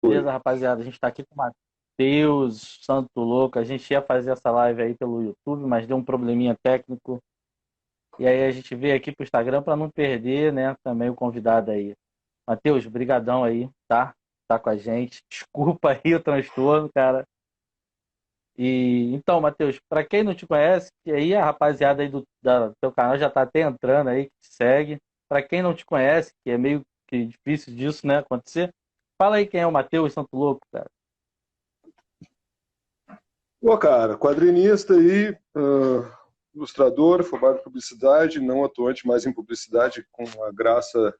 Oi. Beleza, rapaziada? A gente tá aqui com o Matheus, Santo Louco. A gente ia fazer essa live aí pelo YouTube, mas deu um probleminha técnico. E aí a gente veio aqui pro Instagram para não perder, né, também o convidado aí. Matheus, brigadão aí, tá? Tá com a gente. Desculpa aí o transtorno, cara. E então, Matheus, para quem não te conhece, e aí a rapaziada aí do teu canal já tá até entrando aí, que te segue. Para quem não te conhece, que é meio que difícil disso, né, acontecer, fala aí quem é o Matheus Santo Louco, cara. Pô, cara, quadrinista aí, ilustrador, formado em publicidade, não atuante mais em publicidade com a graça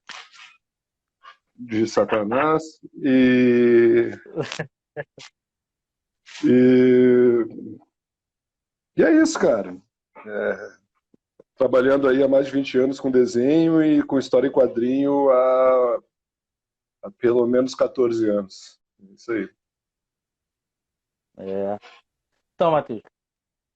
de Satanás. E, e é isso, cara. Trabalhando aí há mais de 20 anos com desenho e com história em quadrinho há pelo menos 14 anos. É isso aí. É. Então, Matheus,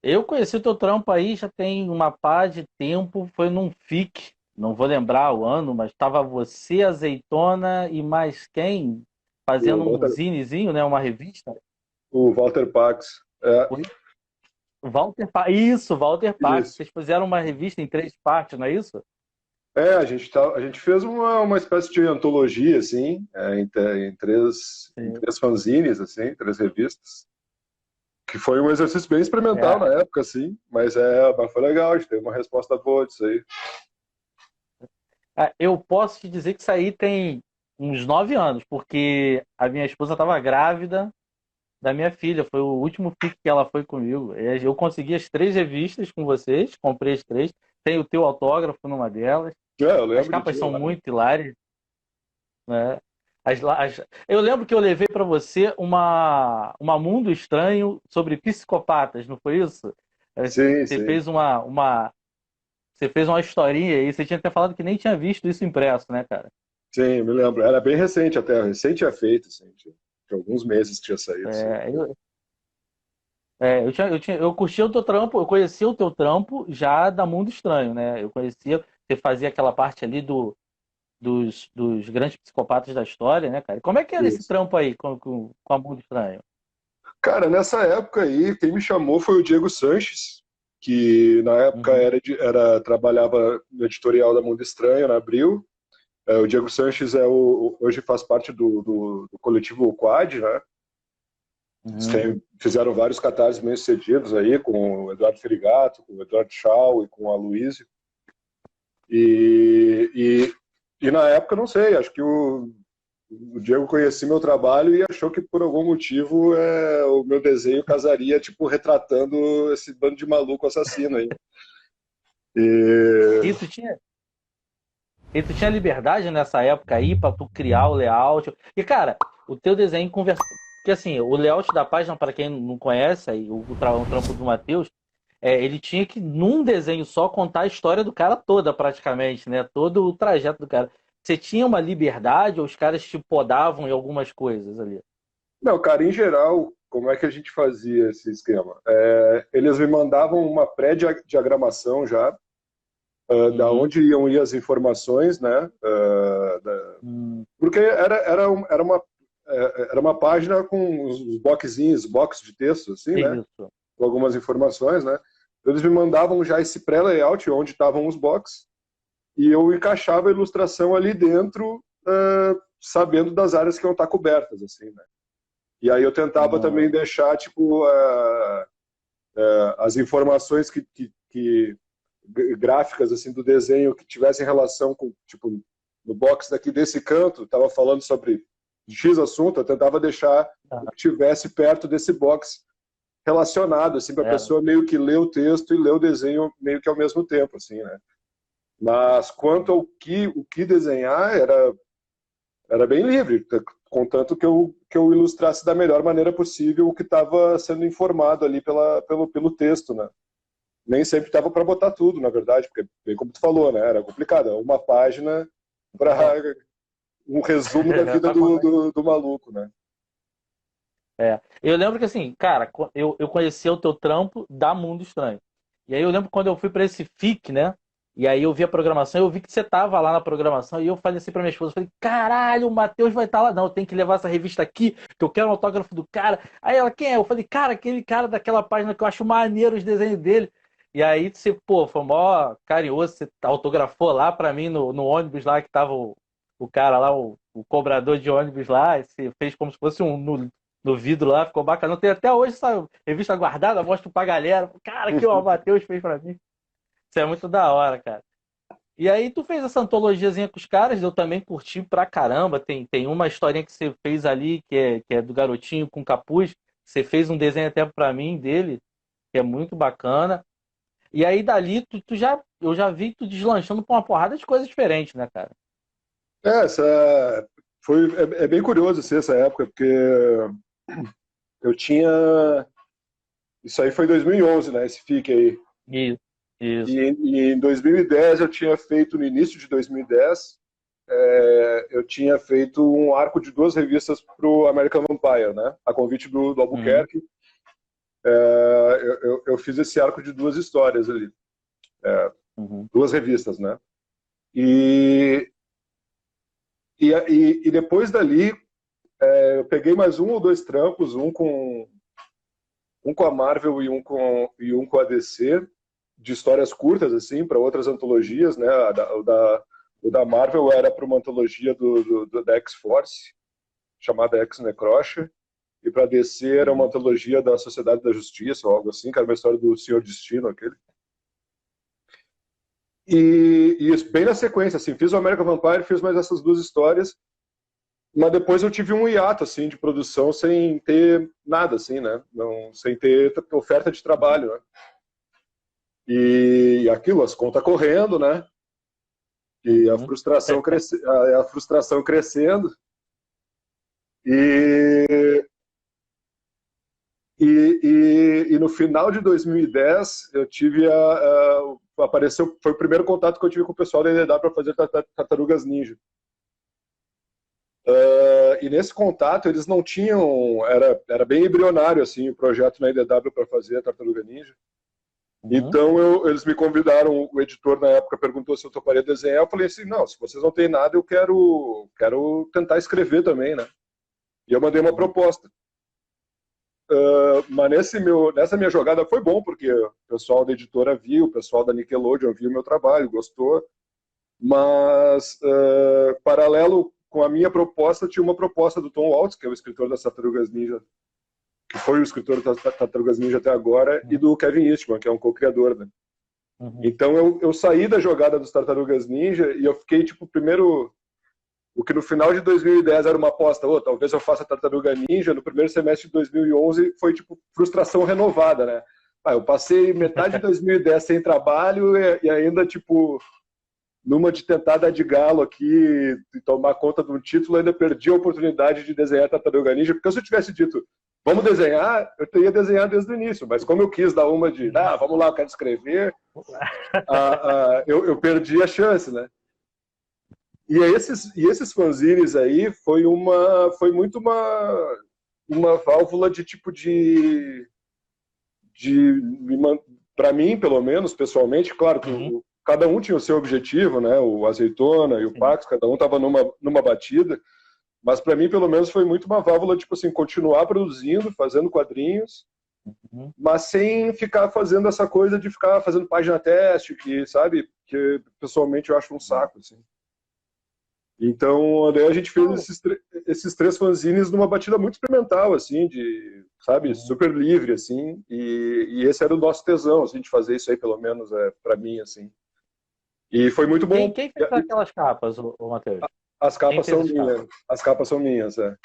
eu conheci o teu trampo aí já tem uma pá de tempo, foi num FIC, não vou lembrar o ano, mas estava você, Azeitona e mais quem O fazendo um Walter, zinezinho, né, uma revista. o Walter Pax. É, Foi Walter Pax. Isso, Walter Pax. isso. Vocês fizeram uma revista em 3 partes, não é isso? A gente fez uma espécie de antologia, assim, em Sim. três fanzines, assim, três revistas, que foi um exercício bem experimental É, na época, assim, mas foi legal, a gente teve uma resposta boa disso aí. eu posso te dizer que isso aí tem uns 9 anos, porque a minha esposa estava grávida da minha filha. Foi o último FIC que ela foi comigo. Eu consegui as 3 revistas com vocês, comprei as 3. Tem o teu autógrafo numa delas. É, eu As lembro de ti capas são lá. muito hilárias, né? Eu lembro que eu levei para você uma Mundo Estranho sobre psicopatas, não foi isso? Sim, Você sim, fez você fez uma historinha e você tinha até falado que nem tinha visto isso impresso, né, cara? sim, me lembro. Era bem recente até, recente é feito, assim, tinha alguns meses que tinha saído isso aí. É, eu curtia o teu trampo, eu conhecia o teu trampo já da Mundo Estranho, né? Eu conhecia, você fazia aquela parte ali dos grandes psicopatas da história, né, cara? Como é que era esse Isso. trampo aí com a Mundo Estranho? Cara, nessa época aí, quem me chamou foi o Diego Sanches, que na época Uhum, trabalhava no editorial da Mundo Estranho, na Abril. O Diego Sanches hoje faz parte do coletivo Quad, né? Eles uhum. fizeram vários catarses bem-sucedidos aí, com o Eduardo Ferigato, com o Eduardo Schau e com a Luísio. E, e na época, não sei, acho que o Diego conhecia meu trabalho e achou que por algum motivo o meu desenho casaria, tipo, retratando esse bando de maluco assassino aí. E, E tu tinha, e tu tinha liberdade nessa época aí pra tu criar o layout. E, cara, o teu desenho conversa. Porque assim, o layout da página, para quem não conhece, aí, o trampo do Matheus, ele tinha que, num desenho só, contar a história do cara toda, praticamente, né? Todo o trajeto do cara. Você tinha uma liberdade ou os caras te podavam em algumas coisas ali? não, cara, em geral, como é que a gente fazia esse esquema? Eles me mandavam uma pré-diagramação já, da Uhum. onde iam ir as informações, né? Hum, Porque era uma página com os boxinhos, box de texto, assim, né? isso. Com algumas informações, né? Eles me mandavam já esse pré-layout, onde estavam os boxes, e eu encaixava a ilustração ali dentro, sabendo das áreas que iam estar cobertas, assim, né? E aí eu tentava também Hum, deixar, tipo, as informações gráficas, assim, do desenho que tivessem relação com, tipo, no box daqui desse canto, estava falando sobre X assunto, eu tentava deixar o tá. que tivesse perto desse box relacionado, assim, para a É, pessoa meio que ler o texto e ler o desenho meio que ao mesmo tempo, assim, né? Mas quanto ao o que desenhar, era bem livre, contanto que eu ilustrasse da melhor maneira possível o que estava sendo informado ali pelo texto, né? Nem sempre estava para botar tudo, na verdade, porque, bem como tu falou, né? Era complicado. Uma página para é, um resumo da vida pra contar. do maluco, né? Eu lembro que assim, cara, eu conheci o teu trampo da Mundo Estranho. E aí eu lembro quando eu fui para esse FIC, né? E aí eu vi a programação, eu vi que você tava lá na programação, e eu falei assim pra minha esposa, eu falei, caralho, o Matheus vai estar lá. Não, eu tenho que levar essa revista aqui, que eu quero um autógrafo do cara. Aí ela, quem é? Eu falei, cara, aquele cara daquela página que eu acho maneiro os desenhos dele. E aí você, pô, foi mó carinhoso, você autografou lá pra mim no ônibus lá, que tava o cara lá, o cobrador de ônibus lá, e você fez como se fosse no vidro lá, ficou bacana. Tem até hoje essa revista guardada, mostro pra galera. Cara, que o Matheus fez pra mim. Isso é muito da hora, cara. E aí tu fez essa antologiazinha com os caras, eu também curti pra caramba. Tem uma historinha que você fez ali, que é do garotinho com capuz. Você fez um desenho até pra mim dele, que é muito bacana. E aí dali eu já vi tu deslanchando pra uma porrada de coisas diferentes, né, cara? Essa é bem curioso assim, essa época, porque eu tinha. Isso aí foi em 2011, né? Esse FIC aí. Isso, isso. E em 2010 eu tinha feito, no início de 2010, eu tinha feito um arco de 2 revistas para o American Vampire, né? A convite do Uhum, Albuquerque. Eu fiz esse arco de 2 histórias ali, é, uhum, 2 revistas, né? E, e depois dali eu peguei mais 1 ou 2 trampos, um com a Marvel e um com a DC, de histórias curtas, assim, para outras antologias, né? O da Marvel era para uma antologia da X-Force, chamada Ex-Necrosha, e para DC era uma uhum. antologia da Sociedade da Justiça, ou algo assim, que era uma história do Senhor Destino, aquele. E isso, bem na sequência, assim, fiz o American Vampire, fiz mais essas 2 histórias, mas depois eu tive um hiato, assim, de produção sem ter nada, assim, né? Não, sem ter oferta de trabalho, né? E aquilo, as contas correndo, né? E a Uhum. frustração, a frustração crescendo. E, e no final de 2010, eu tive apareceu, foi o primeiro contato que eu tive com o pessoal da IDW para fazer Tartarugas Ninja. E nesse contato, eles não tinham. Era bem embrionário assim, o projeto na IDW para fazer a Tartaruga Ninja. Uhum. Então eles me convidaram, o editor na época perguntou se eu toparia desenhar, eu falei assim, não, se vocês não têm nada, eu quero tentar escrever também, né? E eu mandei uma Uhum. proposta. Mas nessa minha jogada foi bom, porque o pessoal da editora viu, o pessoal da Nickelodeon viu o meu trabalho, gostou, mas paralelo com a minha proposta, tinha uma proposta do Tom Waltz, que é o escritor das Tartarugas Ninja, que foi o escritor das Tartarugas Ninja até agora, e do Kevin Eastman, que é um co-criador, né? Uhum. Então eu saí da jogada dos Tartarugas Ninja e eu fiquei, tipo, primeiro. O que no final de 2010 era uma aposta, talvez eu faça Tartaruga Ninja, no primeiro semestre de 2011 foi, tipo, frustração renovada, né? Eu passei metade de 2010 sem trabalho e ainda, tipo, numa de tentar dar de galo aqui e tomar conta de um título, ainda perdi a oportunidade de desenhar Tartaruga Ninja, porque se eu tivesse dito, vamos desenhar, eu teria desenhado desde o início, mas como eu quis dar uma de, vamos lá, eu quero escrever, eu perdi a chance, né? E esses fanzines aí foi muito uma válvula de tipo de para mim, pelo menos, pessoalmente, claro que Uhum. cada um tinha o seu objetivo, né? O Azeitona e o Sim. Pax, cada um estava numa batida, mas para mim, pelo menos, foi muito uma válvula, tipo assim, continuar produzindo, fazendo quadrinhos, Uhum. mas sem ficar fazendo essa coisa de ficar fazendo página teste, que, sabe, que pessoalmente eu acho um saco, assim. Então, daí a gente fez esses 3 fanzines numa batida muito experimental, assim, de, sabe, Uhum. super livre, assim, e esse era o nosso tesão, assim, de fazer isso aí, pelo menos, para mim, assim. E foi muito bom. Quem fez aquelas capas, Matheus? As Quem capas fez são as capas? minhas, as capas são minhas, é.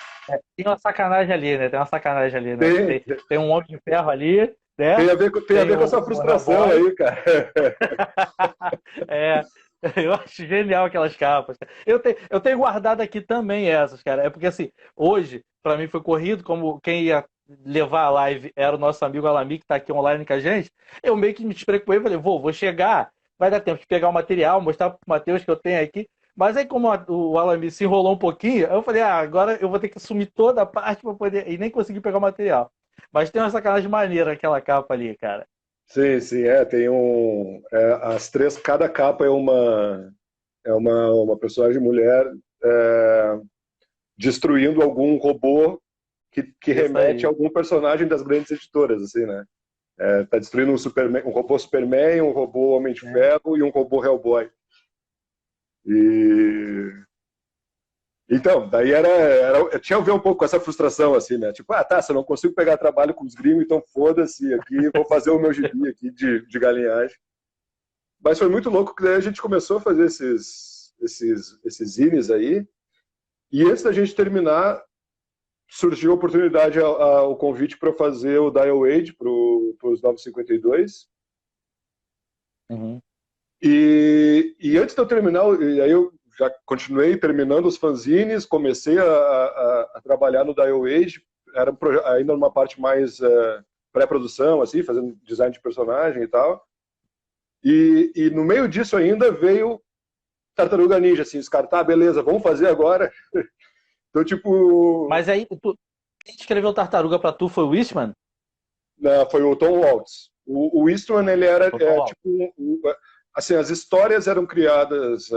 Tem uma sacanagem ali, né? Tem uma sacanagem ali, né? Tem, Tem um Homem de Ferro ali, né? tem a ver Tem com essa o frustração Hellboy. aí, cara. É, eu acho genial aquelas capas. Eu tenho guardado aqui também essas, cara. É porque assim, hoje, pra mim foi corrido, como quem ia levar a live era o nosso amigo Alami, que tá aqui online com a gente. Eu meio que me esperei com ele, falei, vou chegar, vai dar tempo de pegar o material, mostrar pro Matheus que eu tenho aqui. Mas aí, como o Alami se enrolou um pouquinho, eu falei, agora eu vou ter que assumir toda a parte pra poder. E nem consegui pegar o material. Mas tem uma sacanagem maneira aquela capa ali, cara. Sim, sim, tem as três, cada capa é uma personagem mulher é, destruindo algum robô que Isso remete a aí. algum personagem das grandes editoras, assim, né? Tá destruindo um robô Superman, um robô Homem de É. Ferro e um robô Hellboy. E então, daí eu tinha a ver um pouco com essa frustração, assim, né? Tipo, tá, se eu não consigo pegar trabalho com os gringos, então foda-se aqui, vou fazer o meu gibi aqui de galinhagem. Mas foi muito louco que daí a gente começou a fazer esses zines aí, e antes da gente terminar, surgiu a oportunidade, o convite para fazer o Dial Age para os 952. Uhum. E antes de eu terminar, e aí eu já continuei terminando os fanzines, comecei a trabalhar no Dial Age, era ainda uma parte mais pré-produção, assim, fazendo design de personagem e tal. E no meio disso ainda veio Tartaruga Ninja, assim, os caras, tá, beleza, vamos fazer agora. Então, tipo, Mas aí, quem escreveu Tartaruga pra tu foi o Eastman? foi o Tom Waltz. O Eastman, ele era O Tom Waltz. tipo, assim, as histórias eram criadas,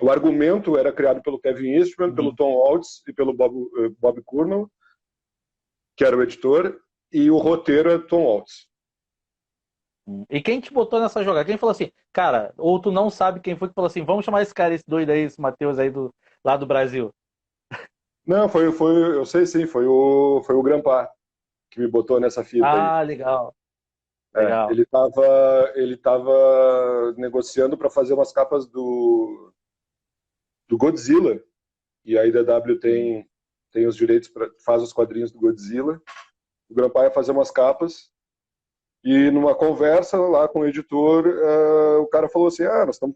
o argumento era criado pelo Kevin Eastman, pelo Uhum. Tom Waltz e pelo Bob Kurnow, que era o editor, e o roteiro é Tom Waltz. E quem te botou nessa jogada? Quem falou assim, cara, ou tu não sabe quem foi que falou assim, vamos chamar esse cara, esse doido aí, esse Matheus aí lá do Brasil? Não, eu sei sim, foi o Grandpa que me botou nessa fita aí. Ah, legal, legal. Ele tava negociando para fazer umas capas do Godzilla, e a IDW tem os direitos, faz os quadrinhos do Godzilla. O Grandpa ia fazer umas capas, e numa conversa lá com o editor, o cara falou assim, nós estamos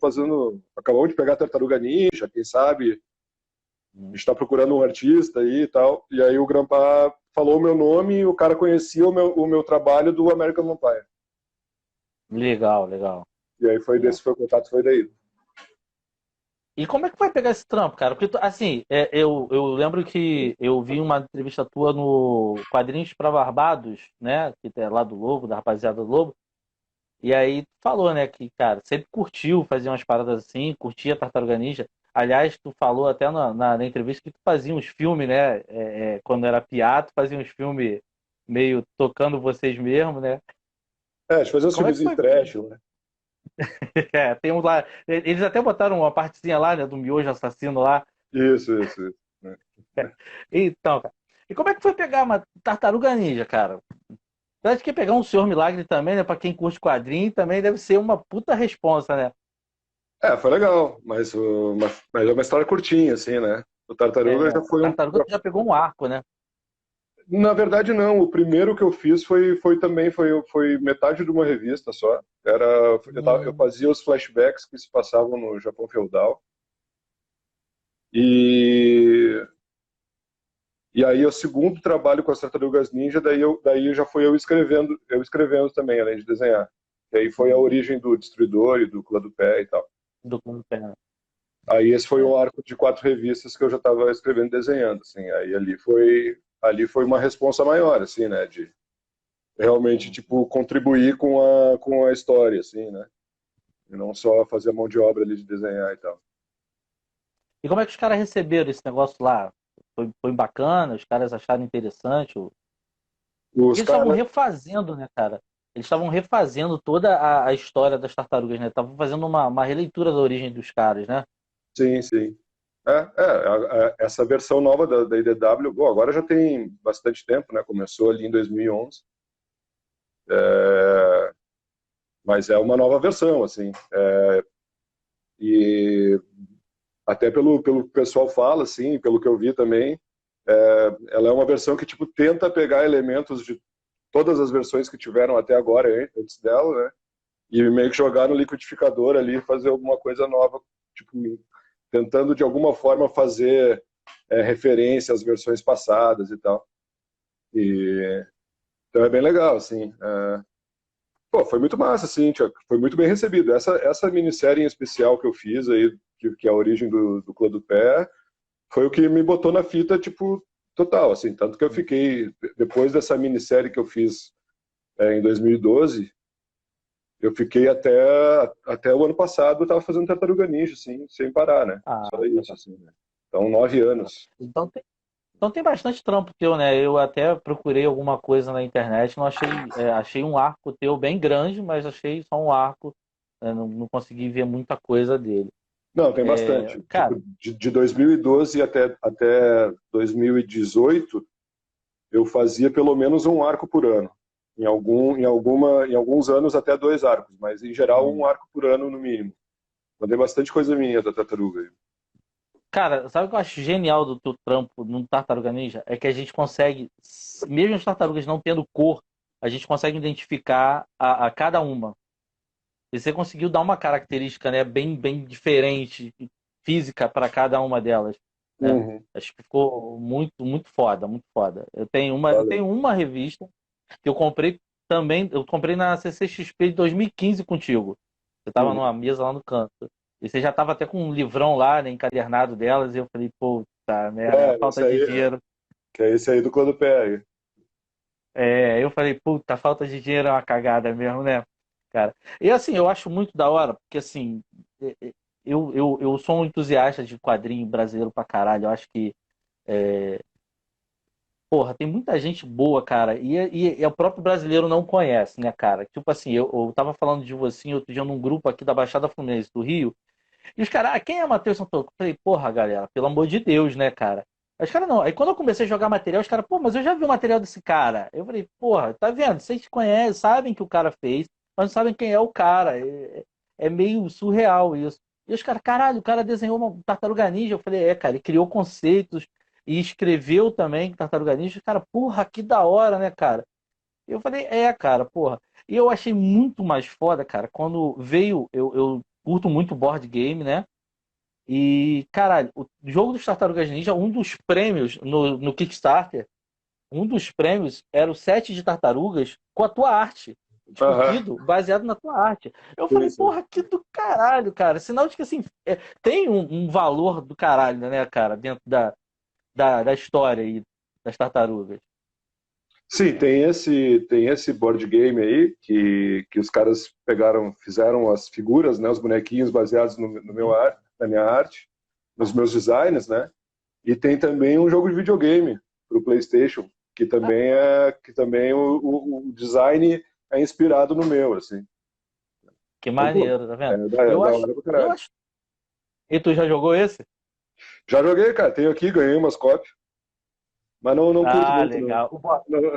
acabamos de pegar a Tartaruga Ninja, quem sabe a gente está procurando um artista aí e tal. E aí o Grandpa falou o meu nome e o cara conhecia o meu trabalho do American Vampire. Legal, legal, E aí legal. foi o contato, foi daí. E como é que vai pegar esse trampo, cara? Porque, assim, eu lembro que eu vi uma entrevista tua no Quadrinhos para Barbados, né? Que é lá do Lobo, da rapaziada do Lobo. E aí tu falou, né, que, cara, sempre curtiu fazer umas paradas assim, curtia Tartaruga Ninja. Aliás, tu falou até na entrevista que tu fazia uns filmes, né? Quando era piá, tu fazia uns filmes meio tocando vocês mesmo, né? A gente fazia uns Como é filmes que em foi? trash, né? Tem uns lá. Eles até botaram uma partezinha lá, né, do miojo assassino lá. Isso. Né? Então, cara. E como é que foi pegar uma Tartaruga Ninja, cara? Apesar de que pegar um Senhor Milagre também, né? Pra quem curte quadrinho, também deve ser uma puta responsa, né? Foi legal, mas é uma história curtinha, assim, né? O Tartaruga já foi um. Tartaruga já pegou um arco, né? Na verdade, não. O primeiro que eu fiz foi metade de uma revista só. Eu Hum. fazia os flashbacks que se passavam no Japão feudal. E, e aí o segundo trabalho com as Tartarugas Ninja, daí já foi eu escrevendo também, além de desenhar. E aí foi a origem do Destruidor e do Clã do Pé e tal. Do Clube Pena. Aí esse foi um arco de 4 revistas que eu já estava escrevendo e desenhando, assim. Aí ali foi uma responsa maior, assim, né, de realmente tipo contribuir com a história, assim, né? E não só fazer a mão de obra ali de desenhar e tal. E como é que os caras receberam esse negócio lá? Foi bacana? Os caras acharam interessante? Porque Os eles estavam caras, refazendo, né, cara? Eles estavam refazendo toda a história das tartarugas, né? Estavam fazendo uma releitura da origem dos caras, né? sim, sim. Essa versão nova da IDW, bom, agora já tem bastante tempo, né? Começou ali em 2011, mas é uma nova versão, assim. E até pelo que o pessoal fala, assim, pelo que eu vi também, ela é uma versão que tipo tenta pegar elementos de todas as versões que tiveram até agora, antes dela, né? E meio que jogar no liquidificador ali e fazer alguma coisa nova, tipo, tentando de alguma forma fazer referência às versões passadas e tal. E, então é bem legal, assim. Pô, foi muito massa, assim, foi muito bem recebido. Essa minissérie em especial que eu fiz aí, que é a origem do Clã do Pé, foi o que me botou na fita, tipo, total, assim, tanto que eu fiquei, depois dessa minissérie que eu fiz em 2012, eu fiquei até o ano passado, eu tava fazendo Tartaruga Ninja, assim, sem parar, né? Ah, Só isso, assim, né? Então, 9 anos. então então tem bastante trampo teu, né? Eu até procurei alguma coisa na internet, não achei, achei um arco teu bem grande, mas achei só um arco, não consegui ver muita coisa dele. Não, tem bastante. Cara, Tipo, de 2012 até 2018, eu fazia pelo menos um arco por ano. Em alguns anos até 2 arcos, mas em geral um arco por ano no mínimo. Mandei bastante coisa minha da Tartaruga. cara, sabe o que eu acho genial do teu trampo no Tartaruga Ninja? É que a gente consegue, mesmo as tartarugas não tendo cor, a gente consegue identificar a cada uma. E você conseguiu dar uma característica, né, bem diferente, física para cada uma delas, né? Uhum, Acho que ficou muito foda, muito foda. Eu valeu. tenho uma revista que eu comprei também, eu comprei na CCXP de 2015 contigo. Você tava Uhum. numa mesa lá no canto. E você já tava até com um livrão lá, né, encadernado delas, e eu falei, puta merda, Esse falta de aí, dinheiro. que é esse aí do Quando Pega. Eu falei, puta, falta de dinheiro é uma cagada mesmo, né, cara? E assim, eu acho muito da hora, porque assim, é- é- eu sou um entusiasta de quadrinho brasileiro pra caralho. Eu acho que, porra, tem muita gente boa, cara, e o próprio brasileiro não conhece, né, cara? Tipo assim, eu tava falando de você outro dia num grupo aqui da Baixada Fluminense do Rio, e os caras, quem é Matheus Santoro? Eu falei, porra, galera, pelo amor de Deus, né, cara? Aí os caras não. Aí quando eu comecei a jogar material, os caras, pô, mas eu já vi o material desse cara. Eu falei, porra, tá vendo? Vocês conhecem, sabem que o cara fez, mas não sabem quem é o cara. É meio surreal isso. E os caras, caralho, o cara desenhou uma Tartaruga Ninja. Eu falei, cara, ele criou conceitos e escreveu também Tartaruga Ninja. Cara, porra, que da hora, né, cara? Eu falei, cara, porra. E eu achei muito mais foda, cara, quando veio. Eu curto muito board game, né? E, caralho, o jogo dos Tartarugas Ninja, um dos prêmios no Kickstarter, um dos prêmios era o set de tartarugas com a tua arte. Aham, Esculpido, baseado na tua arte. Eu sim, falei, sim. porra, que do caralho, cara. Sinal de que, assim, tem um valor do caralho, né, cara, dentro da história aí das tartarugas. Sim, tem esse board game aí que os caras pegaram, fizeram as figuras, né, os bonequinhos baseados no meu arte, na minha arte, nos meus designs, né? E tem também um jogo de videogame para o PlayStation, Ah, que também o design é inspirado no meu, assim. que Então, pô, maneiro, tá vendo? é Eu da acho, hora pra eu caralho. acho. E tu já jogou esse? Já joguei, cara, tenho aqui, ganhei umas cópias, mas não curto Ah, muito, não. legal.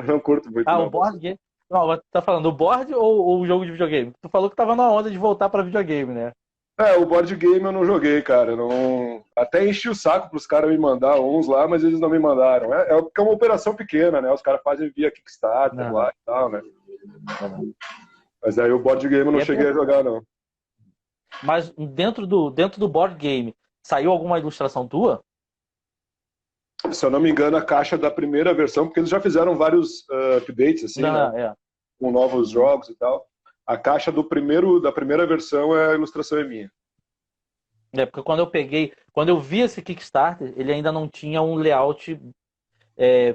Não curto muito, Ah, o não. board game. Não, mas tu tá falando o board ou o jogo de videogame? Tu falou que tava na onda de voltar pra videogame, né? O board game eu não joguei, cara. Não... Até enchi o saco pros caras me mandar uns lá, mas eles não me mandaram. Porque é uma operação pequena, né? Os caras fazem via Kickstarter lá Aham, e tal, né? aham. Mas aí o board game eu não E é cheguei a jogar, não. Mas dentro do board game, saiu alguma ilustração tua? Se eu não me engano, a caixa da primeira versão, porque eles já fizeram vários updates, assim, né? Não, é. Com novos Uhum. jogos e tal. A caixa da primeira versão, a ilustração é minha. É, porque quando eu vi esse Kickstarter, ele ainda não tinha um layout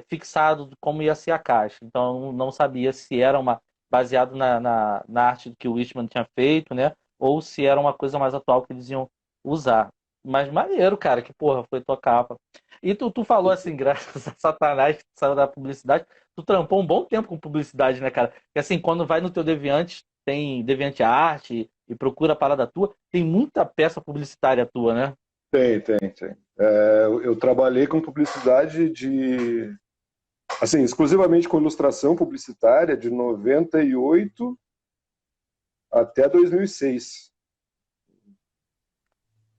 fixado de como ia ser a caixa. Então eu não sabia se era baseado na arte que o Eastman tinha feito, né? Ou se era uma coisa mais atual que eles iam usar. Mas maneiro, cara, que porra, foi tua capa. E tu falou assim, graças a Satanás, que tu saiu da publicidade, tu trampou um bom tempo com publicidade, né, cara? Porque assim, quando vai no teu Deviante, tem Deviante Arte e procura a parada tua, tem muita peça publicitária tua, né? Tem. Eu trabalhei com publicidade assim, exclusivamente com ilustração publicitária de 98 até 2006.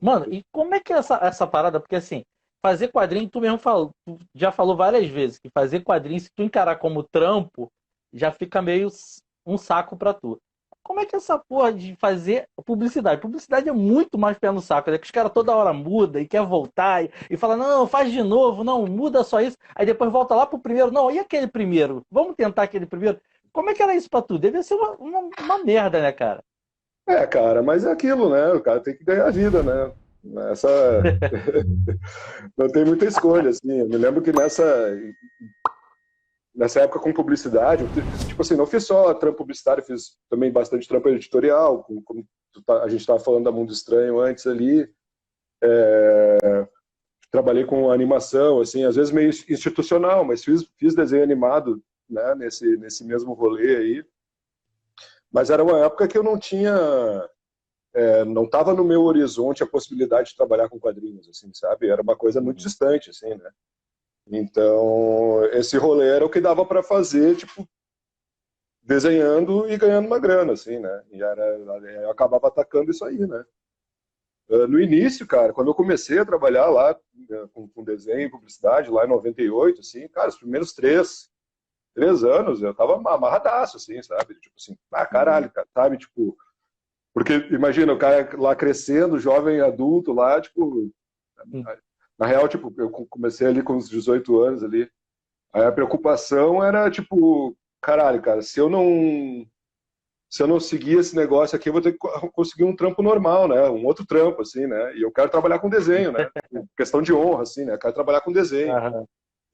Mano, e como é que é essa parada? Porque assim, fazer quadrinho, tu mesmo falou, tu já falou várias vezes que fazer quadrinho, se tu encarar como trampo, já fica meio um saco pra tu. Como é que é essa porra de fazer publicidade? Publicidade é muito mais pé no saco, né? Que os caras toda hora muda e quer voltar e fala, não, faz de novo, não, muda só isso. Aí depois volta lá pro primeiro, não, e aquele primeiro? Vamos tentar aquele primeiro? Como é que era isso pra tu? Devia ser uma merda, né, cara? Cara, mas é aquilo, né? O cara tem que ganhar a vida, né? Essa não tem muita escolha, assim. Eu me lembro que nessa época com publicidade, tipo assim, não fiz só trampo publicitário, fiz também bastante trampo editorial, como a gente estava falando da Mundo Estranho antes ali. Trabalhei com animação, assim, às vezes meio institucional, mas fiz desenho animado, né, nesse mesmo rolê aí. Mas era uma época que eu não tinha, não estava no meu horizonte a possibilidade de trabalhar com quadrinhos, assim, sabe? Era uma coisa muito Uhum. distante, assim, né? Então, esse rolê era o que dava para fazer, tipo, desenhando e ganhando uma grana, assim, né? Eu acabava atacando isso aí, né? No início, cara, quando eu comecei a trabalhar lá com desenho e publicidade, lá em 98, assim, cara, os primeiros três anos eu tava amarradaço, assim, sabe? Tipo assim, ah, Uhum. caralho, cara, sabe? Tipo, porque imagina o cara lá crescendo, jovem adulto lá, tipo, na real, tipo, eu comecei ali com uns 18 anos ali. Aí a preocupação era, tipo, caralho, cara, se eu não seguir esse negócio aqui, eu vou ter que conseguir um trampo normal, né? Um outro trampo, assim, né? E eu quero trabalhar com desenho, né? Questão de honra, assim, né? Eu quero trabalhar com desenho. Aham.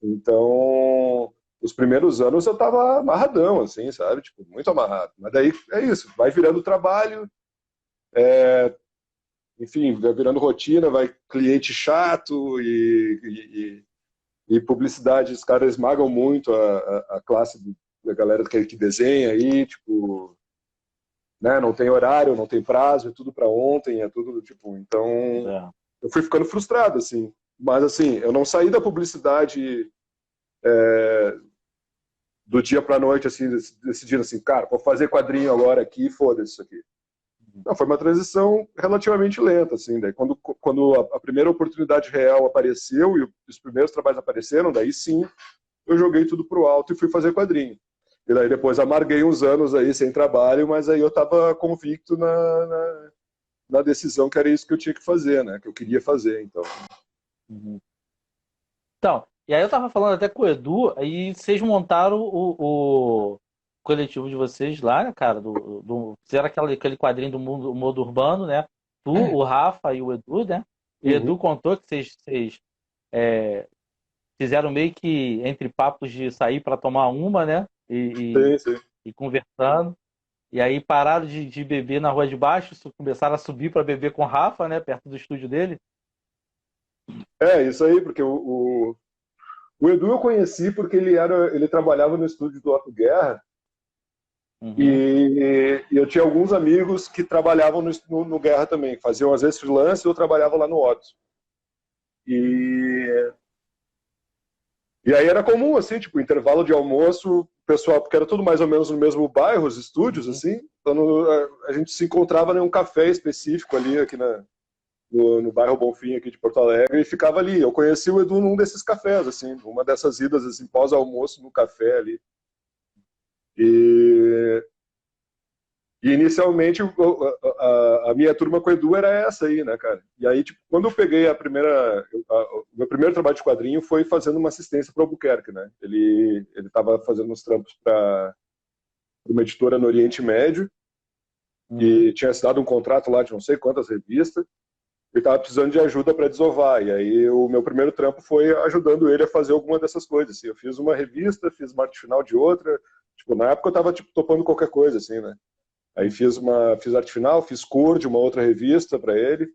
Então, os primeiros anos eu tava amarradão, assim, sabe? Tipo, muito amarrado. Mas daí é isso, vai virando trabalho, enfim, vai virando rotina, vai cliente chato e publicidade, os caras esmagam muito a classe da galera que desenha aí, tipo, né? Não tem horário, não tem prazo, é tudo para ontem, é tudo tipo. Então, É. eu fui ficando frustrado, assim. Mas, assim, eu não saí da publicidade do dia para noite, assim, decidindo assim, cara, vou fazer quadrinho agora aqui, foda-se isso aqui. Não, foi uma transição relativamente lenta, assim. Daí, quando a primeira oportunidade real apareceu e os primeiros trabalhos apareceram, daí sim, eu joguei tudo pro alto e fui fazer quadrinho. E daí depois amarguei uns anos aí sem trabalho, mas aí eu estava convicto na decisão que era isso que eu tinha que fazer, né? Que eu queria fazer, então. Uhum. Então, e aí eu tava falando até com o Edu, aí vocês montaram o coletivo de vocês lá, né, cara? Fizeram aquele quadrinho do mundo urbano, né? Tu, o Rafa e o Edu, né? E o Edu Uhum. contou que vocês fizeram meio que entre papos de sair para tomar uma, né? Sim, sim. E conversando. E aí pararam de beber na rua de baixo, começaram a subir para beber com o Rafa, né? Perto do estúdio dele. É, isso aí, porque o Edu eu conheci porque ele trabalhava no estúdio do Otto Guerra Uhum. e eu tinha alguns amigos que trabalhavam no Guerra também, faziam às vezes freelance e eu trabalhava lá no Otto. E E aí era comum, assim, tipo, intervalo de almoço, o pessoal, porque era tudo mais ou menos no mesmo bairro, os estúdios, Uhum. assim, então a gente se encontrava em um café específico ali, aqui no bairro Bonfim, aqui de Porto Alegre, e ficava ali. Eu conheci o Edu num desses cafés, assim, uma dessas idas, assim, pós-almoço no café ali. E, e inicialmente a minha turma com o Edu era essa aí, né, cara? E aí, tipo, quando eu peguei o meu primeiro trabalho de quadrinho foi fazendo uma assistência para o Albuquerque, né? Ele estava fazendo uns trampos para uma editora no Oriente Médio Uhum. e tinha assinado um contrato lá de não sei quantas revistas e estava precisando de ajuda para desovar. E aí o meu primeiro trampo foi ajudando ele a fazer alguma dessas coisas. Assim. Eu fiz uma revista, fiz uma arte final de outra. Tipo, na época eu estava tipo, topando qualquer coisa, assim, né? Aí fiz arte final, fiz cor de uma outra revista para ele.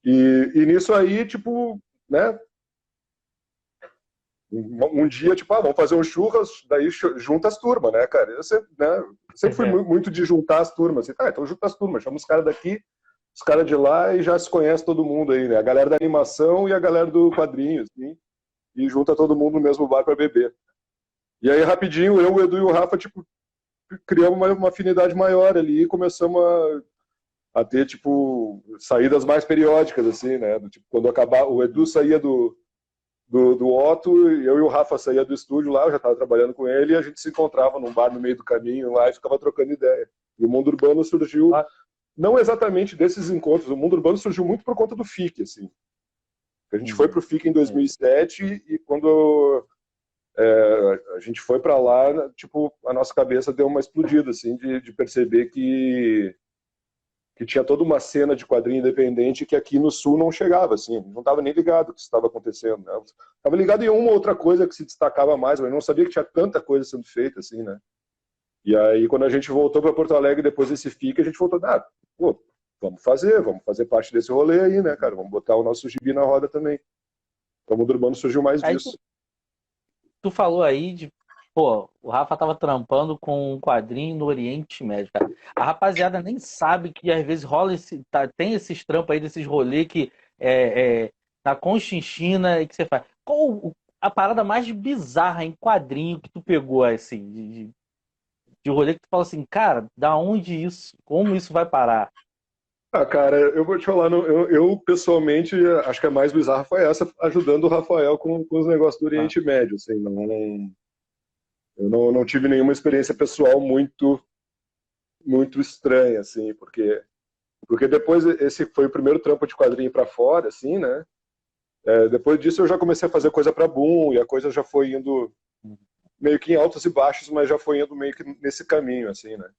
E nisso aí, tipo, né? Um dia, tipo, vamos fazer um churras, daí junta as turmas, né, cara? Sempre fui muito de juntar as turmas. Assim, então junta as turmas, chama os caras daqui, os caras de lá e já se conhece todo mundo aí, né? A galera da animação e a galera do quadrinho, assim, e junta todo mundo no mesmo bar para beber. E aí, rapidinho, eu, o Edu e o Rafa, tipo, criamos uma afinidade maior ali e começamos a ter, tipo, saídas mais periódicas, assim, né? Do, tipo, quando acabar, o Edu saía do Otto, eu e o Rafa saía do estúdio lá, eu já estava trabalhando com ele, e a gente se encontrava num bar no meio do caminho lá e ficava trocando ideia. E o mundo urbano surgiu, Ah, não exatamente desses encontros, o mundo urbano surgiu muito por conta do FIC, assim. A gente foi uhum. para o FIC em 2007 e quando a gente foi para lá, tipo, a nossa cabeça deu uma explodida, assim, de perceber que que tinha toda uma cena de quadrinho independente que aqui no Sul não chegava, assim, não estava nem ligado o que estava acontecendo, né? Estava ligado em uma outra coisa que se destacava mais, mas não sabia que tinha tanta coisa sendo feita, assim, né? E aí, quando a gente voltou para Porto Alegre, depois desse FIC, a gente voltou, pô, vamos fazer parte desse rolê aí, né, cara? Vamos botar o nosso gibi na roda também. Então, o Mundo Urbano surgiu mais Aí disso. tu falou aí de, pô, o Rafa tava trampando com um quadrinho no Oriente Médio, cara. A rapaziada nem sabe que às vezes rola tem esses trampos aí, desses rolês que na Conchinchina e que você faz. Qual a parada mais bizarra em quadrinho que tu pegou, assim, de rolê que tu fala assim, cara, da onde isso? Como isso vai parar? Cara, eu vou te falar, eu pessoalmente acho que a mais bizarra foi essa, ajudando o Rafael com os negócios do Ah, Oriente Médio, assim, eu não tive nenhuma experiência pessoal muito estranha, assim, porque depois esse foi o primeiro trampo de quadrinho para fora, assim, né? Depois disso eu já comecei a fazer coisa para Boom e a coisa já foi indo meio que em altos e baixos, mas já foi indo meio que nesse caminho, assim, né?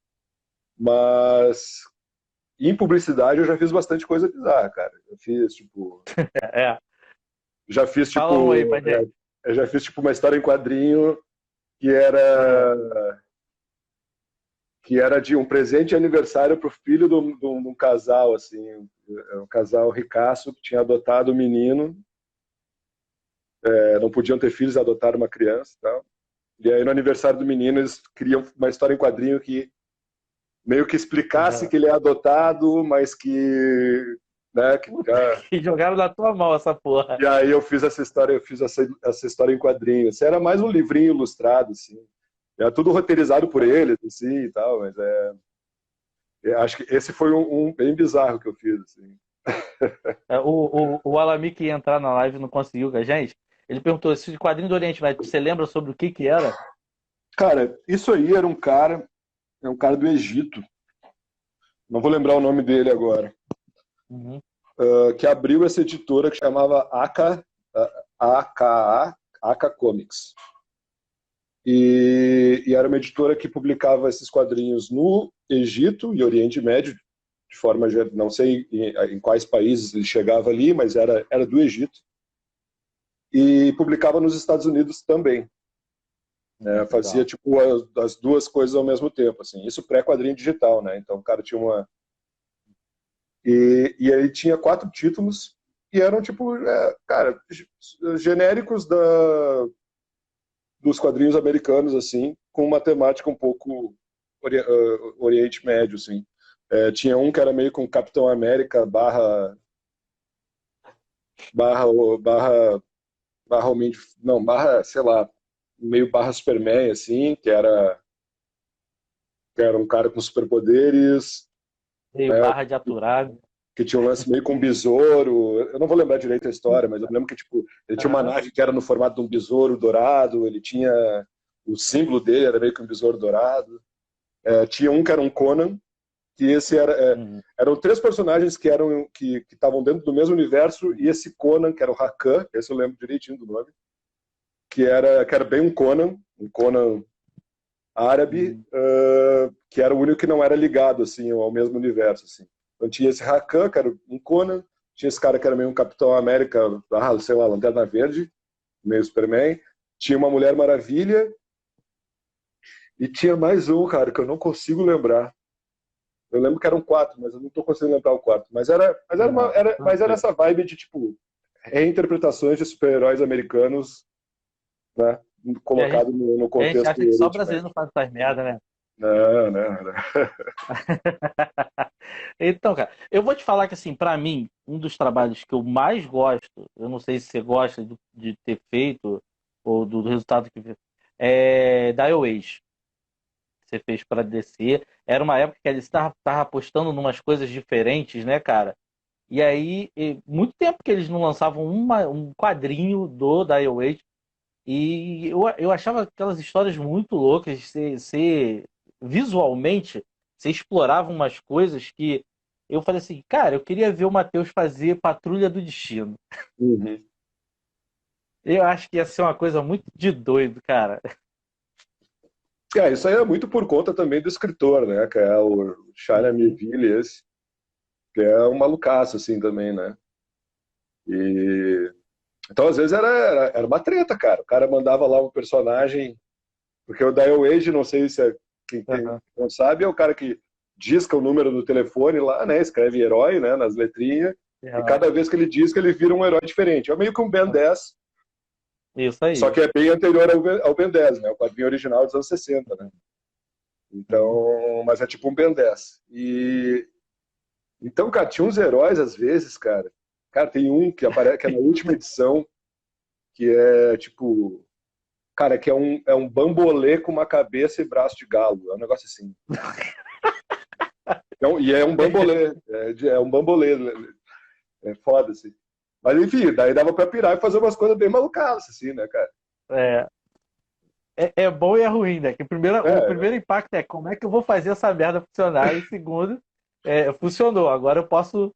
Mas em publicidade eu já fiz bastante coisa bizarra, cara. Eu fiz, tipo, é, já fiz, fala um aí pra tipo, gente. eu já fiz, tipo, uma história em quadrinho que Ah, era de um presente de aniversário pro filho de um casal, assim, um casal ricaço que tinha adotado um menino, não podiam ter filhos, adotaram uma criança e tal. E aí no aniversário do menino eles criam uma história em quadrinho que meio que explicasse ah. que ele é adotado, mas que, né, E jogaram na tua mão essa porra. e aí eu fiz essa história, essa história em quadrinho. Assim, era mais um livrinho ilustrado, assim. Era tudo roteirizado por eles, assim, e tal, mas acho que esse foi um bem bizarro que eu fiz, assim. O Alami que ia entrar na live não conseguiu com a gente. Ele perguntou se o quadrinho do Oriente Médio, você lembra sobre o que era? Cara, isso aí era é um cara do Egito. Não vou lembrar o nome dele agora. Uhum. Que abriu essa editora que chamava AKA Comics. E era uma editora que publicava esses quadrinhos no Egito e Oriente Médio, de forma, não sei em quais países ele chegava ali, mas era do Egito. E publicava nos Estados Unidos também. Fazia Legal. tipo as duas coisas ao mesmo tempo, assim. Isso pré-quadrinho digital, né? Então o cara tinha uma e aí tinha 4 títulos e eram tipo, cara, genéricos dos quadrinhos americanos, assim, com uma temática um pouco Oriente Médio, assim. Tinha um que era meio com Capitão América barra, barra, barra Homem de, não, barra, sei lá, meio barra Superman, assim, que era um cara com superpoderes, Meio né, barra de aturar. que tinha um lance meio com um besouro. Eu não vou lembrar direito a história, mas eu lembro que tipo, ele tinha uma Aham. nave que era no formato de um besouro dourado, ele tinha o símbolo dele era meio que um besouro dourado. Tinha um que era um Conan, que esse Uhum. eram 3 personagens que estavam dentro do mesmo universo e esse Conan, que era o Hakan, esse eu lembro direitinho do nome, que era bem um Conan árabe, Uhum. que era o único que não era ligado assim ao mesmo universo, assim. Então tinha esse Hakan, que era um Conan, tinha esse cara que era meio um Capitão América, sei lá, Lanterna Verde, meio Superman, tinha uma Mulher Maravilha e tinha mais um, cara, que eu não consigo lembrar. Eu lembro que eram 4, mas eu não estou conseguindo lembrar o quarto. Não, Mas era tranquilo. essa vibe de, tipo, reinterpretações de super-heróis americanos, né? E Colocado no a gente contexto acha que só Oriente brasileiro Médio. não faz essas merda, né? Não, não, não. Então, cara, eu vou te falar que, assim, pra mim, um dos trabalhos que eu mais gosto, eu não sei se você gosta de ter feito, ou do resultado que é Dial Age. Você fez para DC. Era uma época que a DC tava apostando em umas coisas diferentes, né, cara? E aí, muito tempo que eles não lançavam um quadrinho do Dial Age. E eu achava aquelas histórias muito loucas. Visualmente, você explorava umas coisas que eu falei assim, cara, eu queria ver o Matheus fazer Patrulha do Destino. Uhum. Eu acho que ia ser uma coisa muito de doido, cara. Isso aí é muito por conta também do escritor, né? Que é o China Uhum. Mieville, esse. que é um malucaço, assim, também, né? E... Então, às vezes, era uma treta, cara. O cara mandava lá um personagem... Porque o Dial Age, não sei se quem Aham. não sabe, é o cara que disca o número do telefone lá, né? Escreve herói, né? Nas letrinhas. E Aham. cada vez que ele disca, ele vira um herói diferente. É meio que um Ben 10, Isso só aí. que é bem anterior ao Ben 10, né? O quadrinho original dos anos 60, né? Uhum. Então, mas é tipo um Ben 10. E então, cara, tinha uns heróis às vezes, cara. Cara, tem um que aparece que é na última edição, que é tipo, cara, que é um bambolê com uma cabeça e braço de galo. É um negócio assim. Então, e é um bambolê, é um bambolê, é foda, assim. Mas enfim, daí dava pra pirar e fazer umas coisas bem malucas, assim, né, cara? É, é bom e é ruim, né? Que o É, primeiro impacto é como é que eu vou fazer essa merda funcionar, e segundo, funcionou. Agora eu posso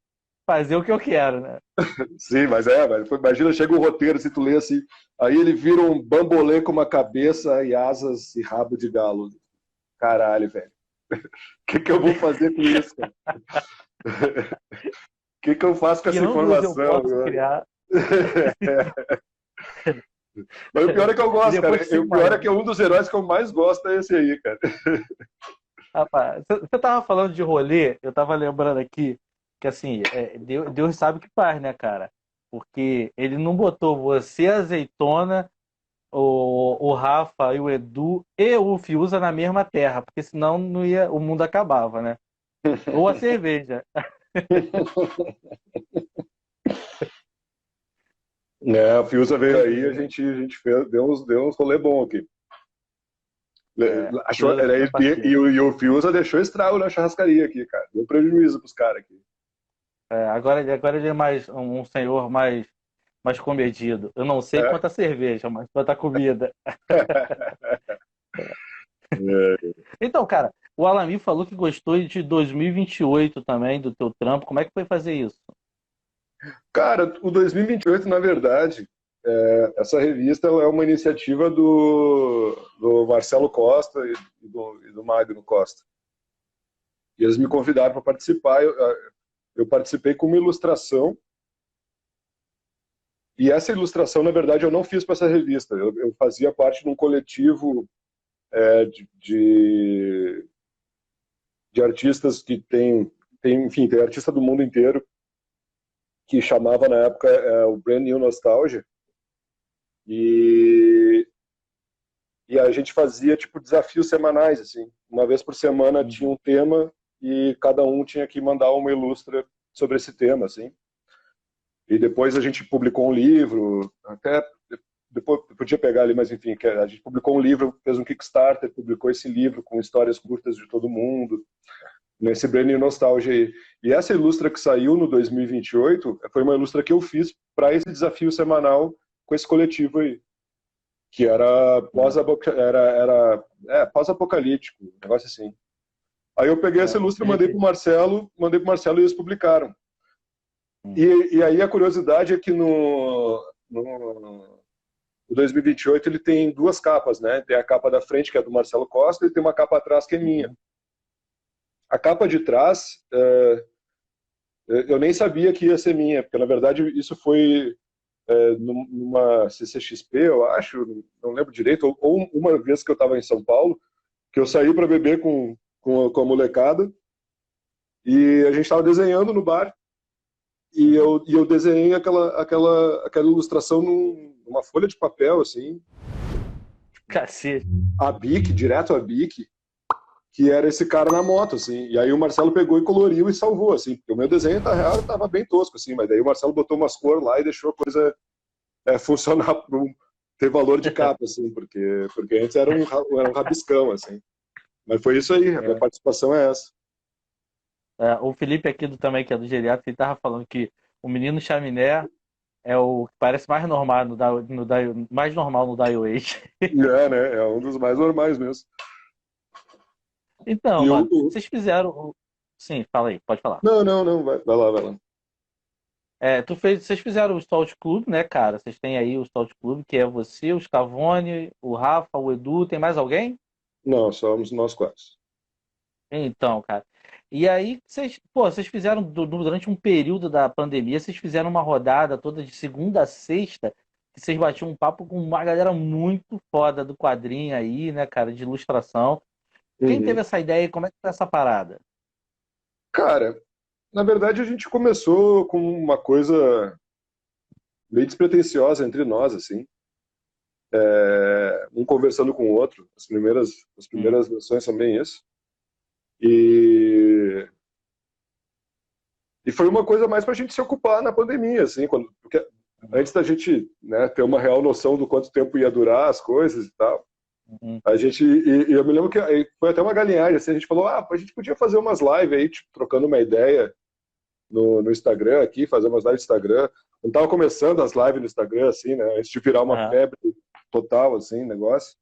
fazer o que eu quero, né? sim, mas imagina, chega um roteiro, se tu lê assim, aí ele vira um bambolê com uma cabeça e asas e rabo de galo. Caralho, velho. O que eu vou fazer com isso, cara? O que eu faço com Que essa ângulos eu informação posso agora? criar? Mas o pior é que eu E gosto, cara. depois você O pior é que imagina. um dos heróis que eu mais gosto é esse aí, cara. Rapaz, você tava falando de rolê, eu tava lembrando aqui que assim, Deus sabe o que faz, né, cara? Porque ele não botou você, a Azeitona, o Rafa e o Edu e o Fiuza na mesma terra, porque senão não ia, o mundo acabava, né? Ou a cerveja. É, a Fiusa veio aí, a Doideira. gente, a gente deu uns rolê bom aqui. Achou, Fiuza é parceiro. e o Fiusa deixou estrago na churrascaria aqui, cara. Deu prejuízo pros caras aqui. Agora ele é mais um senhor mais comedido. Eu não sei É. quanto a cerveja, mas quanto a comida. É. Então, cara, o Alamir falou que gostou de 2028 também, do teu trampo. Como é que foi fazer isso? Cara, o 2028, na verdade, essa revista ela é uma iniciativa do Marcelo Costa e do Magno Costa. E eles me convidaram para participar. Eu participei com uma ilustração. E essa ilustração, na verdade, eu não fiz para essa revista. Eu fazia parte de um coletivo de artistas que enfim, tem artista do mundo inteiro que chamava na época o Brand New Nostalgia. E a gente fazia tipo desafios semanais, assim. Uma vez por semana tinha Uhum. um tema e cada um tinha que mandar uma ilustra sobre esse tema, assim. E depois a gente publicou um livro, até depois podia pegar ali, mas enfim, a gente publicou um livro, fez um Kickstarter, publicou esse livro com histórias curtas de todo mundo, nesse Brand New Nostalgia aí. E essa ilustra que saiu no 2028 foi uma ilustra que eu fiz para esse desafio semanal com esse coletivo aí, que era pós-apocalíptico, um negócio assim. Aí eu peguei essa ilustra, mandei pro Marcelo e eles publicaram. Uhum. E aí a curiosidade é que no 2028 ele tem duas capas, né? Tem a capa da frente, que é do Marcelo Costa, e tem uma capa atrás, que é minha. Uhum. A capa de trás, eu nem sabia que ia ser minha, porque na verdade isso foi numa CCXP, eu acho, não lembro direito, ou uma vez que eu estava em São Paulo, que eu saí para beber com a molecada, e a gente estava desenhando no bar, e eu desenhei aquela ilustração numa folha de papel, assim, Cacete. a Bic, direto a Bic, que era esse cara na moto, assim. E aí o Marcelo pegou e coloriu e salvou, assim. Porque o meu desenho tava bem tosco, assim, mas daí o Marcelo botou umas cores lá e deixou a coisa funcionar ter valor de capa, assim, porque antes era um rabiscão, assim. Mas foi isso aí, a minha É. participação é essa. O Felipe aqui também, que é do geriatra, ele tava falando que o menino chaminé é o que parece mais normal mais normal no Dial Age. E né? É um dos mais normais mesmo. Então, E mano, vocês fizeram. Sim, fala aí, pode falar. não, não, não, vai lá, vai lá. Vocês fizeram o Stout Club, né, cara? Vocês têm aí o Stout Club, que é você, o Scavone, o Rafa, o Edu, tem mais alguém? Não, somos nós quatro. Então, cara. E aí, vocês fizeram, durante um período da pandemia, vocês fizeram uma rodada toda de segunda a sexta, que vocês batiam um papo com uma galera muito foda do quadrinho aí, né, cara, de ilustração. Quem teve Uhum. essa ideia e como é que foi essa parada? Cara, na verdade a gente começou com uma coisa meio despretensiosa entre nós, assim, um conversando com o outro. As Hum, primeiras versões são bem isso. E, e foi uma coisa mais para a gente se ocupar na pandemia, assim, porque antes da gente, né, ter uma real noção do quanto tempo ia durar as coisas e tal. uhum. A gente, e eu me lembro que aí foi até uma galinhagem, assim, a gente falou, a gente podia fazer umas lives aí, tipo, trocando uma ideia no Instagram aqui, fazer umas lives no Instagram. Não tava começando as lives no Instagram, assim, né, antes de virar uma Aham. febre total, assim, negócio.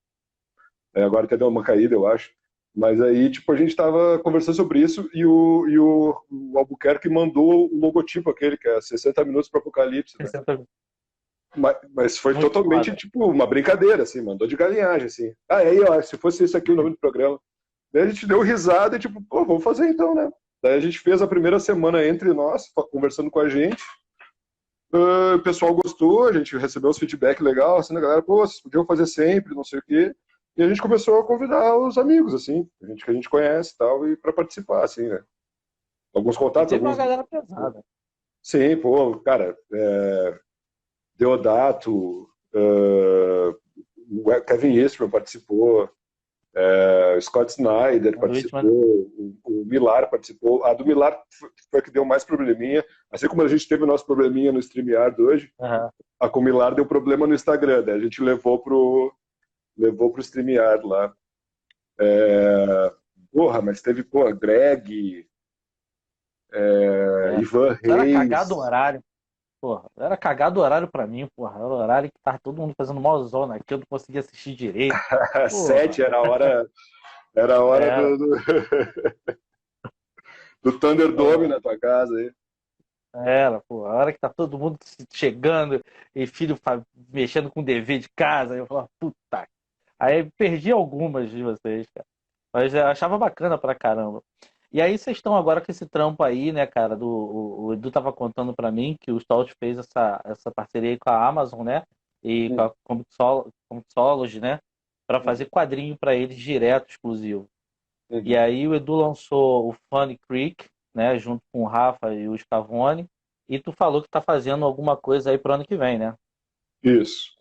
Agora até deu uma caída, eu acho. Mas aí, tipo, a gente tava conversando sobre isso e o Albuquerque mandou o logotipo aquele, que é 60 minutos para Apocalipse, né? 60. Mas foi Muito totalmente, foda. tipo, uma brincadeira, assim, mandou de galinhagem, assim. Ah, aí, ó, se fosse isso aqui o nome do programa. Daí a gente deu risada e, tipo, pô, vamos fazer então, né? Daí a gente fez a primeira semana entre nós, conversando com a gente. O pessoal gostou, a gente recebeu os feedback legal, assim, da galera, pô, vocês podiam fazer sempre, não sei o quê. E a gente começou a convidar os amigos, assim, que a gente conhece e tal, e para participar, assim, né? Alguns E contatos, teve uma alguns. galera pesada. Sim, pô, cara, Deodato, o Kevin Eastman participou, o Scott Snyder O Whitman. participou, o Milar participou. A do Milar foi a que deu mais probleminha. Assim como a gente teve o nosso probleminha no StreamYard hoje, Aham. a com o Milar deu problema no Instagram. Daí a gente levou pro StreamYard lá. Porra, mas teve, porra, Greg, É. Ivan Era cagado o Reis. horário. Porra, era cagado o horário pra mim, porra. Era o horário que tava todo mundo fazendo mó aqui, eu não conseguia assistir direito. Porra, Sete era a hora era. do Thunderdome Porra, na tua casa aí. era, porra. A hora que tá todo mundo chegando e filho mexendo com o dever de casa, eu falava, puta. Aí perdi algumas de vocês, cara. Mas eu achava bacana pra caramba. E aí vocês estão agora com esse trampo aí, né, cara? O Edu tava contando pra mim que o Stout fez essa parceria aí com a Amazon, né? E com Hum, a Comixology, né? Pra hum, fazer quadrinho pra eles direto, exclusivo. E uhum. aí o Edu lançou o Funny Creek, né? Junto com o Rafa e o Scavone. E tu falou que tá fazendo alguma coisa aí pro ano que vem, né? Isso.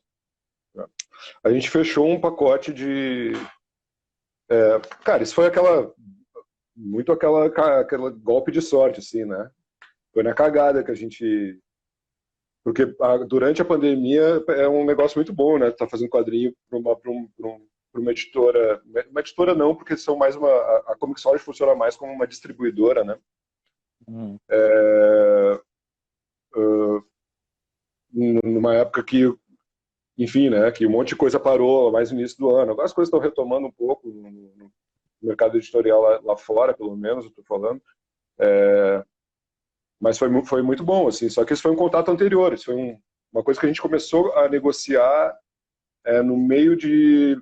A gente fechou um pacote de. Cara, isso foi aquela golpe de sorte, assim, né? Foi na cagada que a gente. Porque durante a pandemia é um negócio muito bom, né? Tá fazendo quadrinho pra uma editora. Uma editora não, porque são mais uma. A Comixology funciona mais como uma distribuidora, né? Hum, É, numa época que, enfim, né? Que um monte de coisa parou mais no início do ano. Agora as coisas estão retomando um pouco no mercado editorial lá fora, pelo menos, eu tô falando. Mas foi muito bom, assim. Só que isso foi um contato anterior. Isso foi uma coisa que a gente começou a negociar no meio de,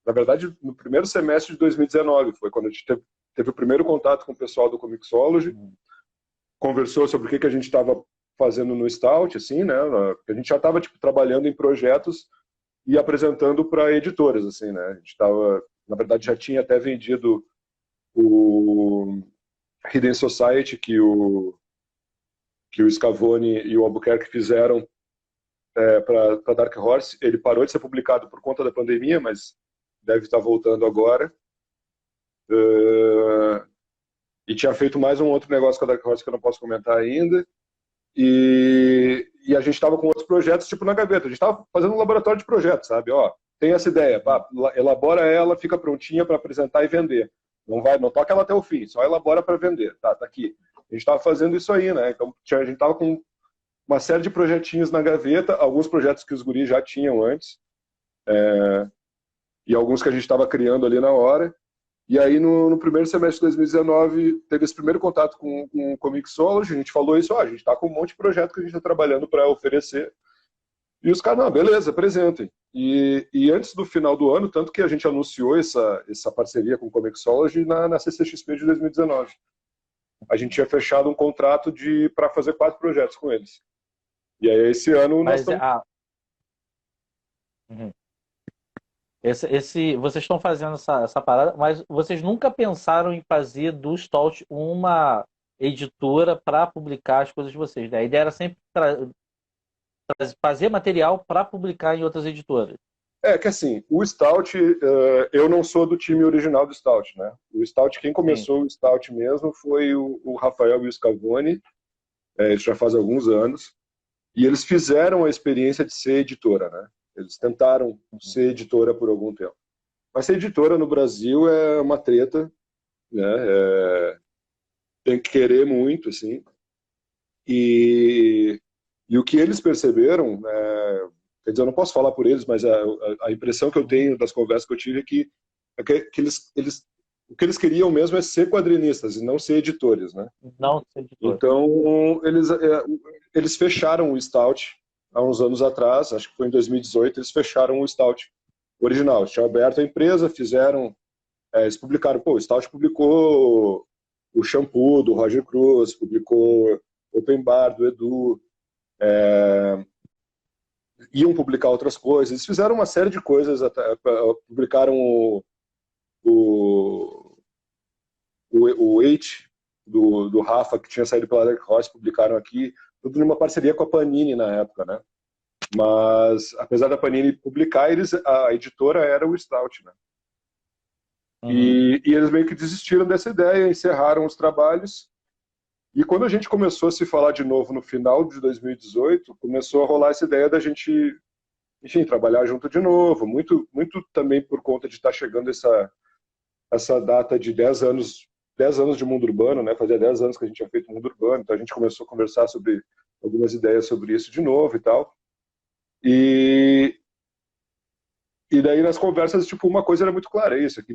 na verdade, no primeiro semestre de 2019. Foi quando a gente teve o primeiro contato com o pessoal do Comixology, hum, conversou sobre o que a gente estava fazendo no Stout, assim, né? A gente já estava tipo trabalhando em projetos e apresentando para editoras, assim, né? A gente estava, na verdade, já tinha até vendido o Hidden Society que o Scavone e o Albuquerque fizeram para Dark Horse. Ele parou de ser publicado por conta da pandemia, mas deve estar voltando agora. E tinha feito mais um outro negócio com a Dark Horse que eu não posso comentar ainda. E a gente estava com outros projetos, tipo na gaveta. A gente estava fazendo um laboratório de projetos, sabe? Ó, tem essa ideia, pá, elabora ela, fica prontinha para apresentar e vender. Não toca ela até o fim, só elabora para vender. Tá aqui. A gente estava fazendo isso aí, né? Então a gente estava com uma série de projetinhos na gaveta, alguns projetos que os guris já tinham antes, e alguns que a gente estava criando ali na hora. E aí, no primeiro semestre de 2019, teve esse primeiro contato com o Comixology. A gente falou isso, a gente está com um monte de projeto que a gente está trabalhando para oferecer. E os caras, não, beleza, apresentem. E antes do final do ano, tanto que a gente anunciou essa parceria com o Comixology na CCXP de 2019. A gente tinha fechado um contrato para fazer 4 projetos com eles. E aí, esse ano, nós Mas estamos... uhum. Vocês estão fazendo essa parada, mas vocês nunca pensaram em fazer do Stout uma editora para publicar as coisas de vocês, né? A ideia era sempre fazer material para publicar em outras editoras. É que assim, o Stout, eu não sou do time original do Stout, né? O Stout, quem Sim. começou o Stout mesmo foi o Rafael e o Scavone, isso já faz alguns anos, e eles fizeram a experiência de ser editora, né? Eles tentaram ser editora por algum tempo. Mas ser editora no Brasil é uma treta, né? Tem que querer muito, assim. E o que eles perceberam, quer dizer, eu não posso falar por eles, mas a impressão que eu tenho das conversas que eu tive é que o que eles queriam mesmo é ser quadrinistas e não ser editores, né? Não ser editor. Então, eles fecharam o Stout há uns anos atrás, acho que foi em 2018, eles fecharam o Stout original. Tinha aberto a empresa, eles publicaram, o Stout publicou o Shampoo, do Roger Cruz, publicou Open Bar, do Edu, iam publicar outras coisas, eles fizeram uma série de coisas, publicaram o Eight do Rafa, que tinha saído pela Dark Horse, publicaram aqui, tudo numa parceria com a Panini na época, né? Mas, apesar da Panini publicar, a editora era o Stout, né? Uhum. E eles meio que desistiram dessa ideia, encerraram os trabalhos. E quando a gente começou a se falar de novo no final de 2018, começou a rolar essa ideia da gente, enfim, trabalhar junto de novo, muito, muito também por conta de estar chegando essa data de 10 anos de mundo urbano, né? Fazia 10 anos que a gente tinha feito mundo urbano, então a gente começou a conversar sobre algumas ideias sobre isso de novo e tal. E daí nas conversas, tipo, uma coisa era muito clara, é isso, que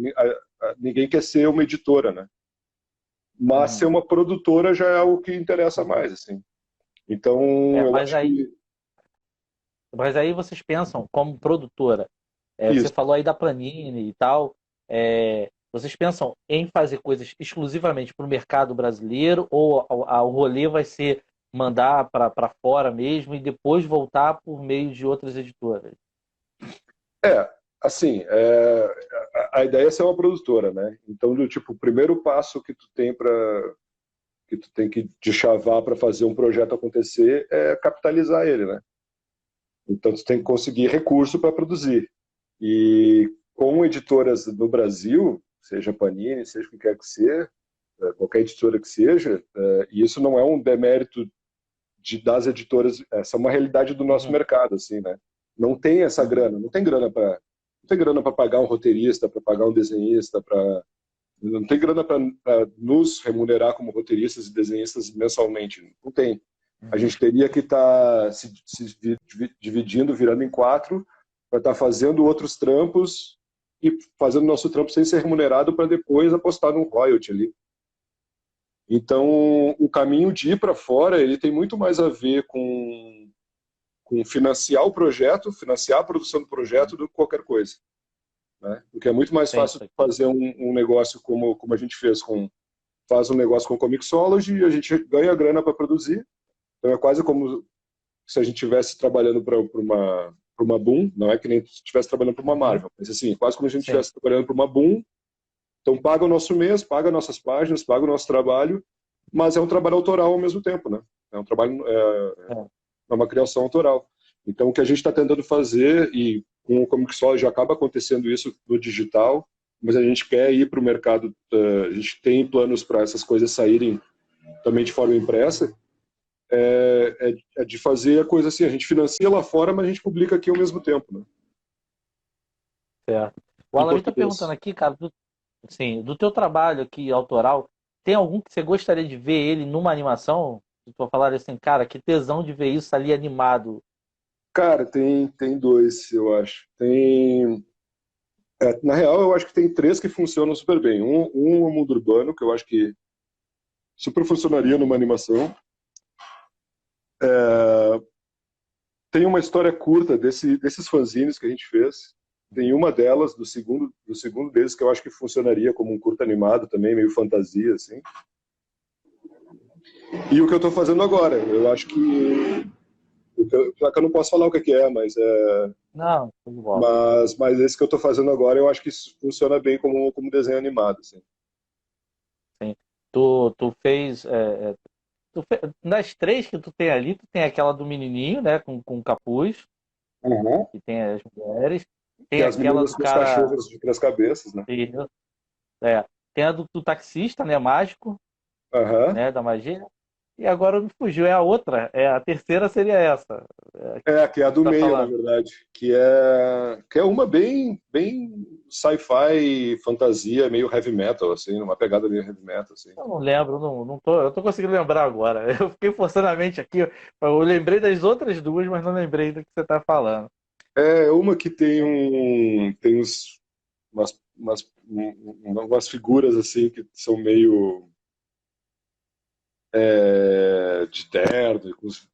ninguém quer ser uma editora, né? Mas ser uma produtora já é algo que interessa mais, assim. Então, eu acho que... Mas aí vocês pensam como produtora, você falou aí da Panini e tal, vocês pensam em fazer coisas exclusivamente para o mercado brasileiro ou o rolê vai ser mandar para fora mesmo e depois voltar por meio de outras editoras? Assim, a ideia é ser uma produtora, né? Então, do tipo, o primeiro passo que tu tem que deschavar para fazer um projeto acontecer é capitalizar ele, né? Então, tu tem que conseguir recurso para produzir. E com editoras no Brasil, seja Panini, seja o que quer que seja, qualquer editora que seja, e isso não é um demérito das editoras, essa é uma realidade do nosso mercado, assim, né? Não tem essa grana, não tem grana para pagar um roteirista, para pagar um desenhista, não tem grana para nos remunerar como roteiristas e desenhistas mensalmente, não tem. A gente teria que estar se dividindo, virando em 4, para estar fazendo outros trampos e fazendo nosso trampo sem ser remunerado para depois apostar num royalty ali. Então, o caminho de ir para fora, ele tem muito mais a ver com financiar o projeto, financiar a produção do projeto do que qualquer coisa, né? Porque é muito mais fácil fazer um negócio como a gente faz um negócio com o Comixology e a gente ganha grana para produzir. Então é quase como se a gente estivesse trabalhando para uma Boom, não é que nem se estivesse trabalhando para uma Marvel, mas assim, quase como se a gente estivesse trabalhando para uma Boom. Então paga o nosso mês, paga nossas páginas, paga o nosso trabalho, mas é um trabalho autoral ao mesmo tempo, né? É um trabalho, é uma criação autoral. Então o que a gente está tentando fazer, e com o Comixology já acaba acontecendo isso no digital, mas a gente quer ir para o mercado, a gente tem planos para essas coisas saírem também de forma impressa, de fazer a coisa assim, a gente financia lá fora, mas a gente publica aqui ao mesmo tempo, né? Certo. O Alan está perguntando aqui, cara, do teu trabalho aqui autoral, tem algum que você gostaria de ver ele numa animação? Se tu falar assim, cara, que tesão de ver isso ali animado. Cara, tem 2, eu acho. Na real, eu acho que tem 3 que funcionam super bem. Um é o Mundo Urbano, que eu acho que super funcionaria numa animação. tem uma história curta desses fanzines que a gente fez. Tem uma delas, do segundo deles, que eu acho que funcionaria como um curta animado também, meio fantasia, assim. E o que eu estou fazendo agora, eu acho que... Já que eu não posso falar o que é, Não, tudo bom. mas esse que eu estou fazendo agora, eu acho que isso funciona bem como desenho animado, assim. Sim. Tu fez, nas três que tu tem ali, tu tem aquela do menininho, né, com capuz, Uhum. que tem as mulheres, Tem tem as aquela meninas do com os cara, cachorros de 3 cabeças, né? é, tem a do taxista, né, mágico, Aham. né, da magia, e agora me fugiu, é a outra, a terceira seria essa, Que é a que tu do tá meio, na falando. verdade. Que é uma bem sci-fi, fantasia, meio heavy metal, assim, uma pegada meio heavy metal, assim. Eu não lembro, eu tô conseguindo lembrar agora. Eu fiquei forçando a mente aqui. Eu lembrei das outras duas, mas não lembrei do que você tá falando. É uma que tem umas figuras, assim, que são meio de terno,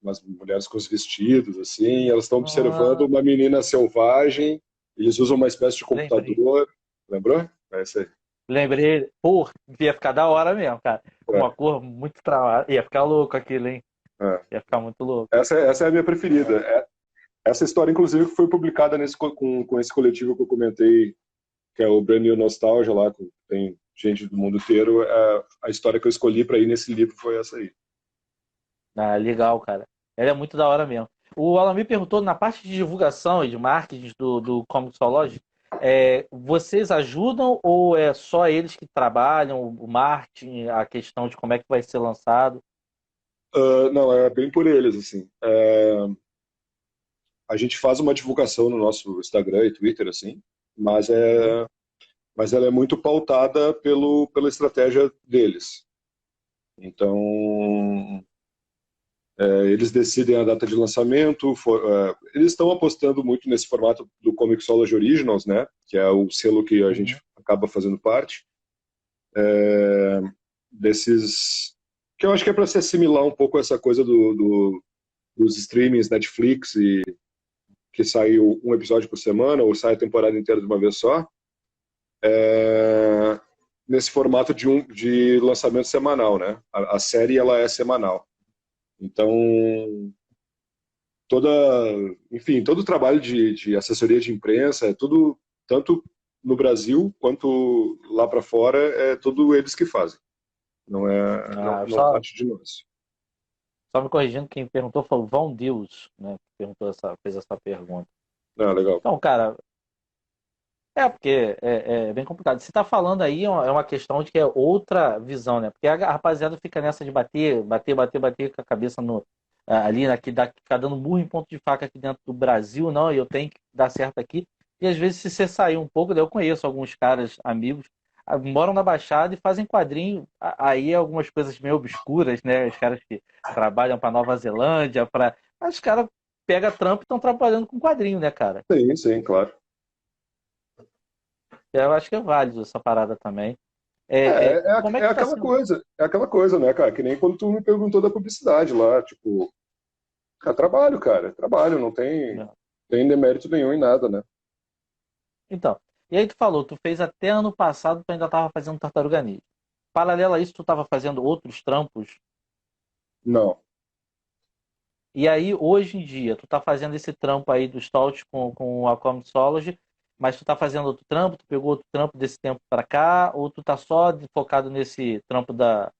umas mulheres com os vestidos, assim, elas estão observando Ah, uma menina selvagem, eles usam uma espécie de lembrei. computador, lembrou? É isso aí. Lembrei. Pô, ia ficar da hora mesmo, cara. Uma É, cor muito travada. Ia ficar louco aquilo, hein? é. Ia ficar muito louco. Essa é a minha preferida. Essa história, inclusive, foi publicada com esse coletivo que eu comentei, que é o Brand New Nostalgia, lá, que tem gente do mundo inteiro. A história que eu escolhi para ir nesse livro foi essa aí. Ah, legal, cara. Ela é muito da hora mesmo. O Alan me perguntou, na parte de divulgação e de marketing do Comixology, vocês ajudam ou é só eles que trabalham o marketing, a questão de como é que vai ser lançado? Não, é bem por eles, assim. A gente faz uma divulgação no nosso Instagram e Twitter, assim, mas, Uhum. mas ela é muito pautada pela estratégia deles. Então, eles decidem a data de lançamento, eles estão apostando muito nesse formato do Comixology Originals, né, que é o selo que a gente Uhum. acaba fazendo parte, desses... que eu acho que é para se assimilar um pouco essa coisa dos streamings Netflix, e que sai um episódio por semana, ou sai a temporada inteira de uma vez só, nesse formato de lançamento semanal, né? A série, ela é semanal. Então, toda, enfim, todo o trabalho de assessoria de imprensa, é tudo, tanto no Brasil quanto lá para fora, é tudo eles que fazem. Ah, Não parte de nós. só me corrigindo, quem perguntou foi o Vão Deus, né? Que fez essa pergunta. Ah, legal. Então, cara, porque é bem complicado. Você está falando aí, é uma questão de que é outra visão, né? Porque a rapaziada fica nessa de bater com a cabeça ali, né? Ficar dando murro em ponto de faca aqui dentro do Brasil, não, e eu tenho que dar certo aqui. E às vezes, se você sair um pouco, daí eu conheço alguns caras, amigos, moram na Baixada e fazem quadrinho, aí algumas coisas meio obscuras, né? Os caras que trabalham para Nova Zelândia, mas os caras pegam trampo e estão trabalhando com quadrinho, né, cara? Sim, sim, claro. Eu acho que é válido essa parada também. Como é que tá sendo? É aquela coisa, né, cara? Que nem quando tu me perguntou da publicidade lá, tipo, trabalho, cara, trabalho, não tem demérito nenhum em nada, né? Então, e aí tu falou, tu fez até ano passado, tu ainda tava fazendo Tartaruga Ninja. Paralelo a isso, tu tava fazendo outros trampos. Não. E aí, hoje em dia, tu tá fazendo esse trampo aí do Stout com a Comixology, mas tu tá fazendo outro trampo, tu pegou outro trampo desse tempo pra cá, ou tu tá só focado nesse trampo da...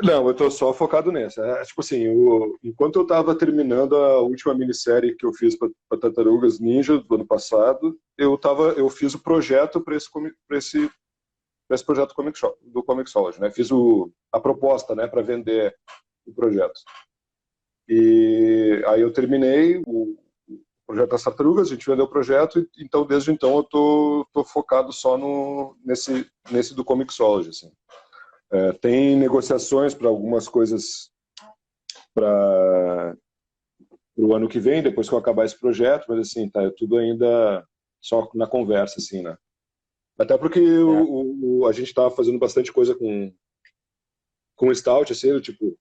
Não, eu tô só focado nessa. Tipo assim, enquanto eu tava terminando a última minissérie que eu fiz para Tartarugas Ninja do ano passado, eu fiz o projeto para esse projeto do Comixology, né? Fiz a proposta, né, para vender o projeto. E aí eu terminei o projeto das tartarugas, a gente vendeu o projeto, então desde então eu tô focado só nesse do Comixology, assim. Tem negociações para algumas coisas para o ano que vem, depois que eu acabar esse projeto, mas assim, tá, é tudo ainda só na conversa, assim, né? Até porque É, a gente estava fazendo bastante coisa com o Stout, assim, tipo,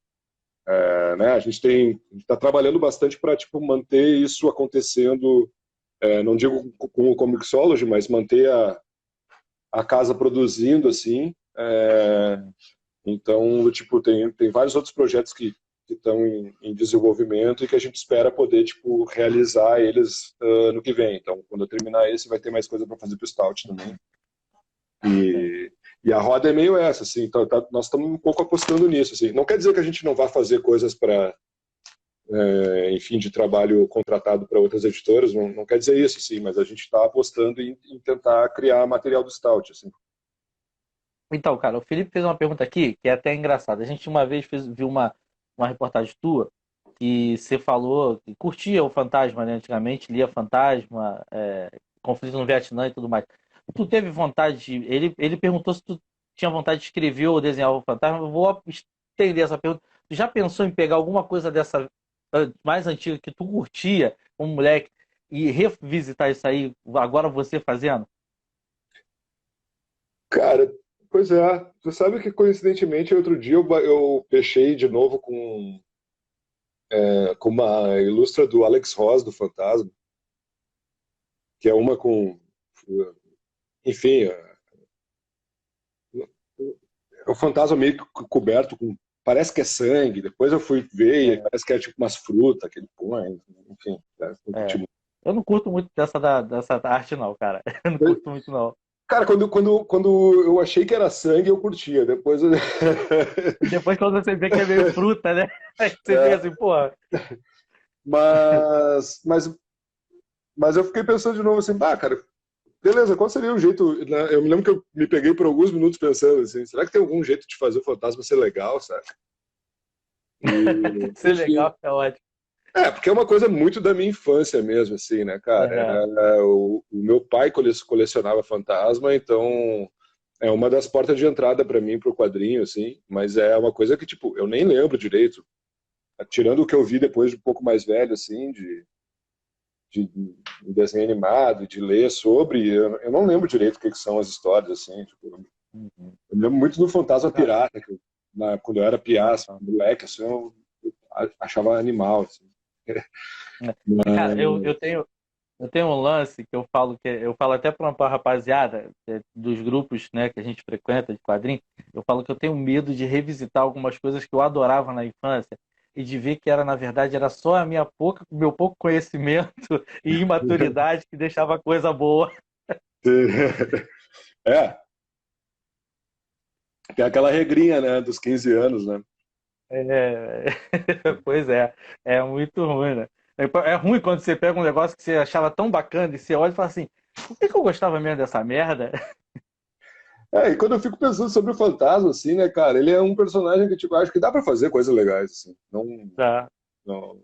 né? A gente está trabalhando bastante para tipo, manter isso acontecendo, não digo com o Comixology, mas manter a casa produzindo assim. Então, tipo, tem vários outros projetos que estão em desenvolvimento e que a gente espera poder tipo, realizar eles ano que vem. Então, quando eu terminar esse, vai ter mais coisa para fazer para o Stout também. E a roda é meio essa, assim, então, nós estamos um pouco apostando nisso. Assim. Não quer dizer que a gente não vá fazer coisas para, enfim, de trabalho contratado para outras editoras, não quer dizer isso, assim, mas a gente está apostando em tentar criar material do Stout. Assim. Então, cara, o Felipe fez uma pergunta aqui que é até engraçada. A gente uma vez viu uma reportagem tua que você falou que curtia o Fantasma, né, antigamente, lia Fantasma, Conflito no Vietnã e tudo mais. Tu teve vontade ele perguntou se tu tinha vontade de escrever ou desenhar o Fantasma. Eu vou estender essa pergunta. Tu já pensou em pegar alguma coisa dessa mais antiga que tu curtia como moleque e revisitar isso aí, agora você fazendo? Cara, pois é. Tu sabe que, coincidentemente, outro dia eu fechei de novo com uma ilustra do Alex Ross, do Fantasma, que é uma com... Enfim, é um fantasma meio que coberto com... Parece que é sangue. Depois eu fui ver e parece que é tipo umas frutas que ele põe. Enfim, É. Eu não curto muito dessa arte, não, cara. Eu não curto muito, não. Cara, quando eu achei que era sangue, eu curtia. Depois eu... Depois, quando você vê que é meio fruta, né? Aí você vê assim, pô. Mas, mas, mas eu fiquei pensando de novo assim, cara, beleza, qual seria o jeito? Né? Eu me lembro que eu me peguei por alguns minutos pensando assim, será que tem algum jeito de fazer o fantasma ser legal, sabe? E, Ser enfim, legal é ótimo. porque é uma coisa muito da minha infância mesmo, assim, né, cara? É. O meu pai colecionava fantasma, então é uma das portas de entrada para mim para o quadrinho, assim, mas é uma coisa que, tipo, eu nem lembro direito. Tirando o que eu vi depois de um pouco mais velho, assim, de desenho animado, de ler sobre, eu não lembro direito o que são as histórias, assim, tipo, Uhum. eu lembro muito do Fantasma Cara, Pirata, que quando eu era piaço, então. moleque, assim, eu achava animal, assim. Cara, Mas, eu tenho um lance que eu falo até para uma rapaziada dos grupos, né, que a gente frequenta de quadrinhos, eu falo que eu tenho medo de revisitar algumas coisas que eu adorava na infância e de ver que na verdade era só meu pouco conhecimento e imaturidade que deixava a coisa boa. é, tem aquela regrinha, né, dos 15 anos, né? É, pois é muito ruim, né? É ruim quando você pega um negócio que você achava tão bacana e você olha e fala assim, por que eu gostava mesmo dessa merda? E quando eu fico pensando sobre o Fantasma, assim, né, cara, ele é um personagem que, tipo, acho que dá pra fazer coisas legais, assim. Não, Tá. não,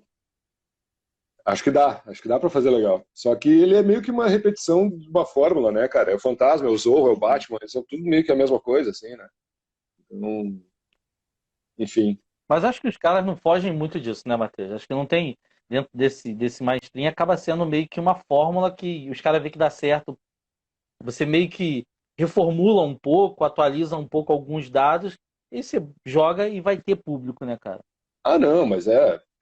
acho que dá pra fazer legal. Só que ele é meio que uma repetição de uma fórmula, né, cara? É o Fantasma, é o Zorro, é o Batman, eles são tudo meio que a mesma coisa, assim, né? Então, enfim. Mas acho que os caras não fogem muito disso, né, Matheus? Acho que não tem, dentro desse mainstream, acaba sendo meio que uma fórmula que os caras veem que dá certo. Você meio que reformula um pouco, atualiza um pouco alguns dados e você joga e vai ter público, né, cara? Ah, não, mas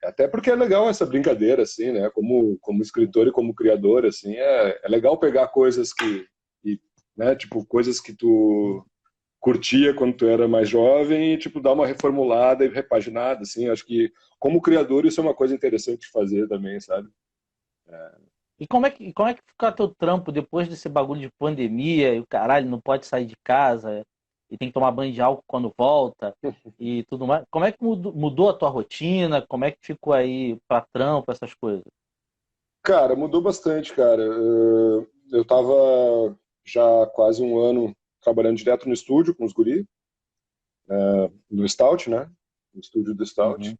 até porque é legal essa brincadeira, assim, né? Como escritor e como criador, assim, é legal pegar coisas né, tipo, coisas que tu curtia quando tu era mais jovem e, tipo, dar uma reformulada e repaginada, assim. Acho que, como criador, isso é uma coisa interessante de fazer também, sabe? E como é que fica teu trampo depois desse bagulho de pandemia e o caralho não pode sair de casa e tem que tomar banho de álcool quando volta e tudo mais? Como é que mudou a tua rotina? Como é que ficou aí pra trampo, essas coisas? Cara, mudou bastante, cara. Eu tava já há quase um ano trabalhando direto no estúdio com os guri, no Stout, né? No estúdio do Stout. Uhum.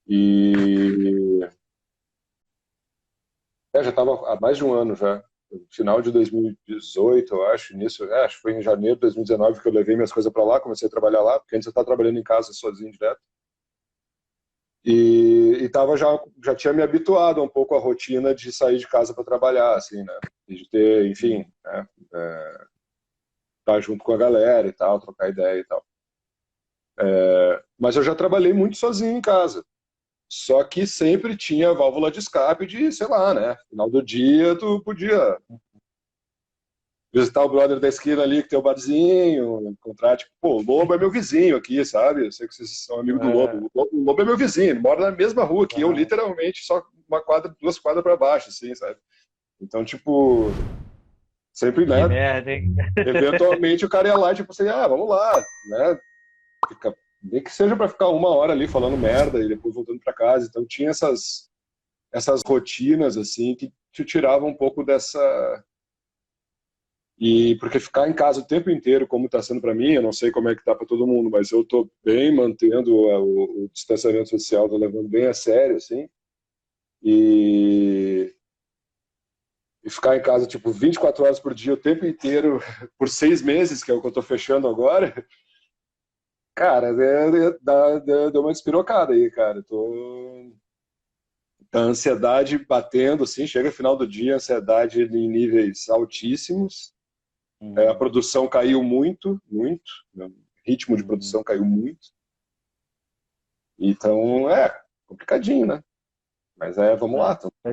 E já estava há mais de um ano já. Final de 2018, eu acho, início, acho que foi em janeiro de 2019 que eu levei minhas coisas para lá, comecei a trabalhar lá, porque antes eu estava trabalhando em casa sozinho direto. E já tinha me habituado um pouco à rotina de sair de casa para trabalhar, assim, né? E de ter, enfim, né? Estar junto com a galera e tal, trocar ideia e tal. Mas eu já trabalhei muito sozinho em casa. Só que sempre tinha válvula de escape de, sei lá, né? Final do dia tu podia visitar o brother da esquina ali que tem o barzinho, encontrar, tipo, pô, o Lobo é meu vizinho aqui, sabe? Eu sei que vocês são amigos do É, Lobo. O Lobo é meu vizinho, ele mora na mesma rua que eu, aham. literalmente, só uma quadra, 2 quadras para baixo, assim, sabe? Então, tipo, sempre, Que né? merda, hein? Eventualmente o cara ia lá, tipo assim, ah, vamos lá, né? Fica, nem que seja para ficar 1 hora ali falando merda e depois voltando para casa. Então tinha essas rotinas assim que te tiravam um pouco dessa. E porque ficar em casa o tempo inteiro, como está sendo para mim, eu não sei como é que está para todo mundo, mas eu estou bem mantendo o distanciamento social, estou levando bem a sério, assim. E, e ficar em casa, tipo, 24 horas por dia, o tempo inteiro, por 6 meses, que é o que eu estou fechando agora, cara, deu uma despirocada aí, cara. Tô. A ansiedade batendo, assim, chega final do dia, ansiedade em níveis altíssimos. A Uhum, produção caiu muito, muito. Né? O ritmo de uhum. produção caiu muito. Então, complicadinho, né? Mas vamos lá. É.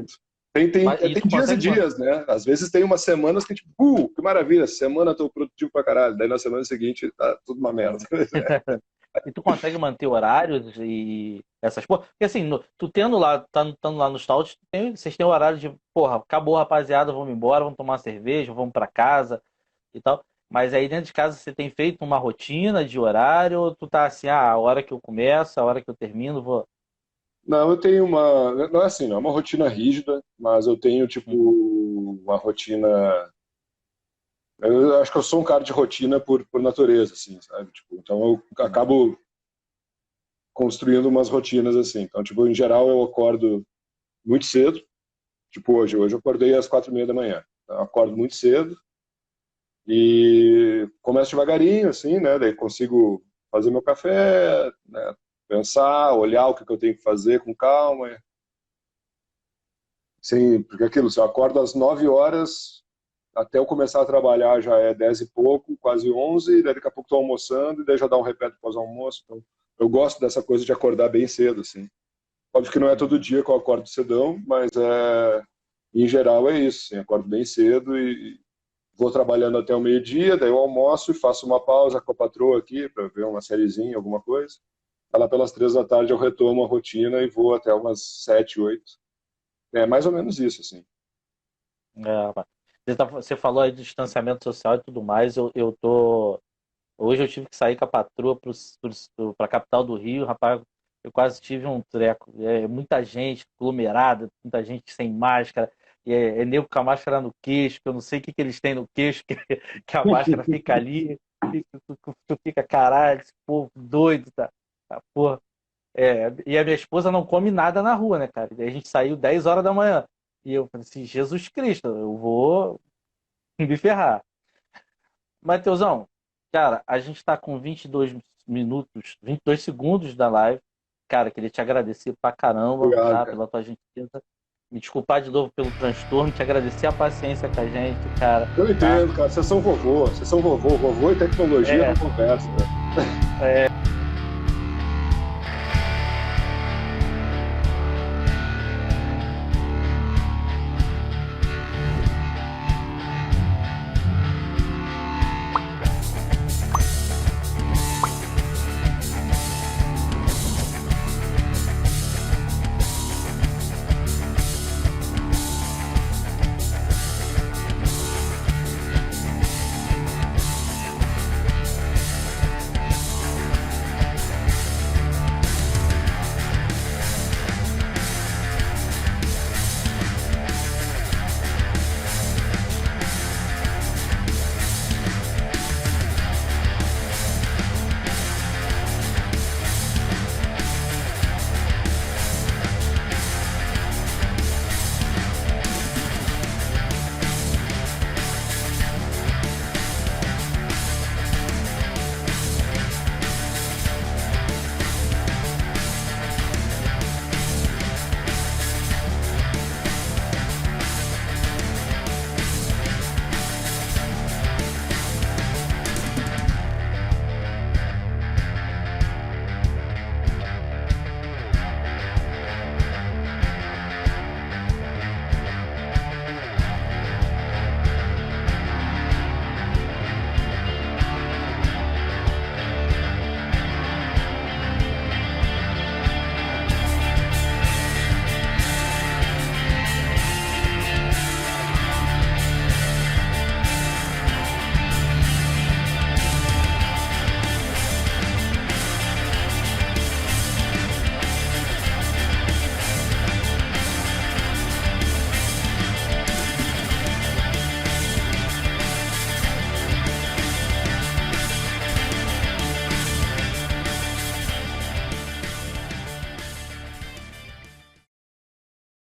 E Tem tu dias e consegue dias, né? Às vezes tem umas semanas que, tipo, que maravilha, essa semana eu tô produtivo pra caralho. Daí na semana seguinte tá tudo uma merda. E tu consegue manter horários e essas porra? Porque assim, tu tendo lá, estando lá nos Taut, vocês têm o horário de, porra, acabou, rapaziada, vamos embora, vamos tomar uma cerveja, vamos pra casa e tal. Mas aí dentro de casa você tem feito uma rotina de horário, ou tu tá assim, a hora que eu começo, a hora que eu termino, vou. Não, eu tenho uma. Não é assim, não é uma rotina rígida, mas eu tenho, tipo, Uhum, uma rotina. Eu acho que eu sou um cara de rotina por natureza, assim, sabe? Tipo, então eu uhum, acabo construindo umas rotinas assim. Então, tipo, em geral eu acordo muito cedo. Tipo, hoje eu acordei às 4:30 da manhã. Então, eu acordo muito cedo e começo devagarinho, assim, né? Daí consigo fazer meu café, né? Pensar, olhar o que eu tenho que fazer com calma. Sim, porque aquilo, se eu acordo às 9 horas, até eu começar a trabalhar já é 10 e pouco, quase 11, daí daqui a pouco estou almoçando, e daí já dá um repete pós-almoço. Então, eu gosto dessa coisa de acordar bem cedo, assim. Óbvio que não é todo uhum. dia que eu acordo cedão, mas em geral é isso, assim, acordo bem cedo e vou trabalhando até o meio-dia, daí eu almoço e faço uma pausa com a patroa aqui para ver uma sériezinha, alguma coisa. Aí lá pelas 3 da tarde eu retomo a rotina e vou até umas 7, 8. É mais ou menos isso, assim. É, rapaz. Você falou aí do distanciamento social e tudo mais, eu tô. Hoje eu tive que sair com a patroa para a capital do Rio, rapaz. Eu quase tive um treco. É muita gente aglomerada, muita gente sem máscara. É nego com a máscara no queixo, que eu não sei o que eles têm no queixo, que a máscara fica ali. Tu fica, caralho, esse povo doido, tá porra. E a minha esposa não come nada na rua, né, cara? E daí a gente saiu 10 horas da manhã. E eu falei assim, Jesus Cristo, eu vou me ferrar. Mateusão, cara, a gente tá com 22 minutos, 22 segundos da live. Cara, queria te agradecer pra caramba, Obrigado, tá? cara. Pela tua gentileza. Me desculpar de novo pelo transtorno, te agradecer a paciência com a gente, cara, Eu tá? entendo, cara. Vocês são vovô. Vocês são vovô. Vovô e tecnologia É, não conversa, cara.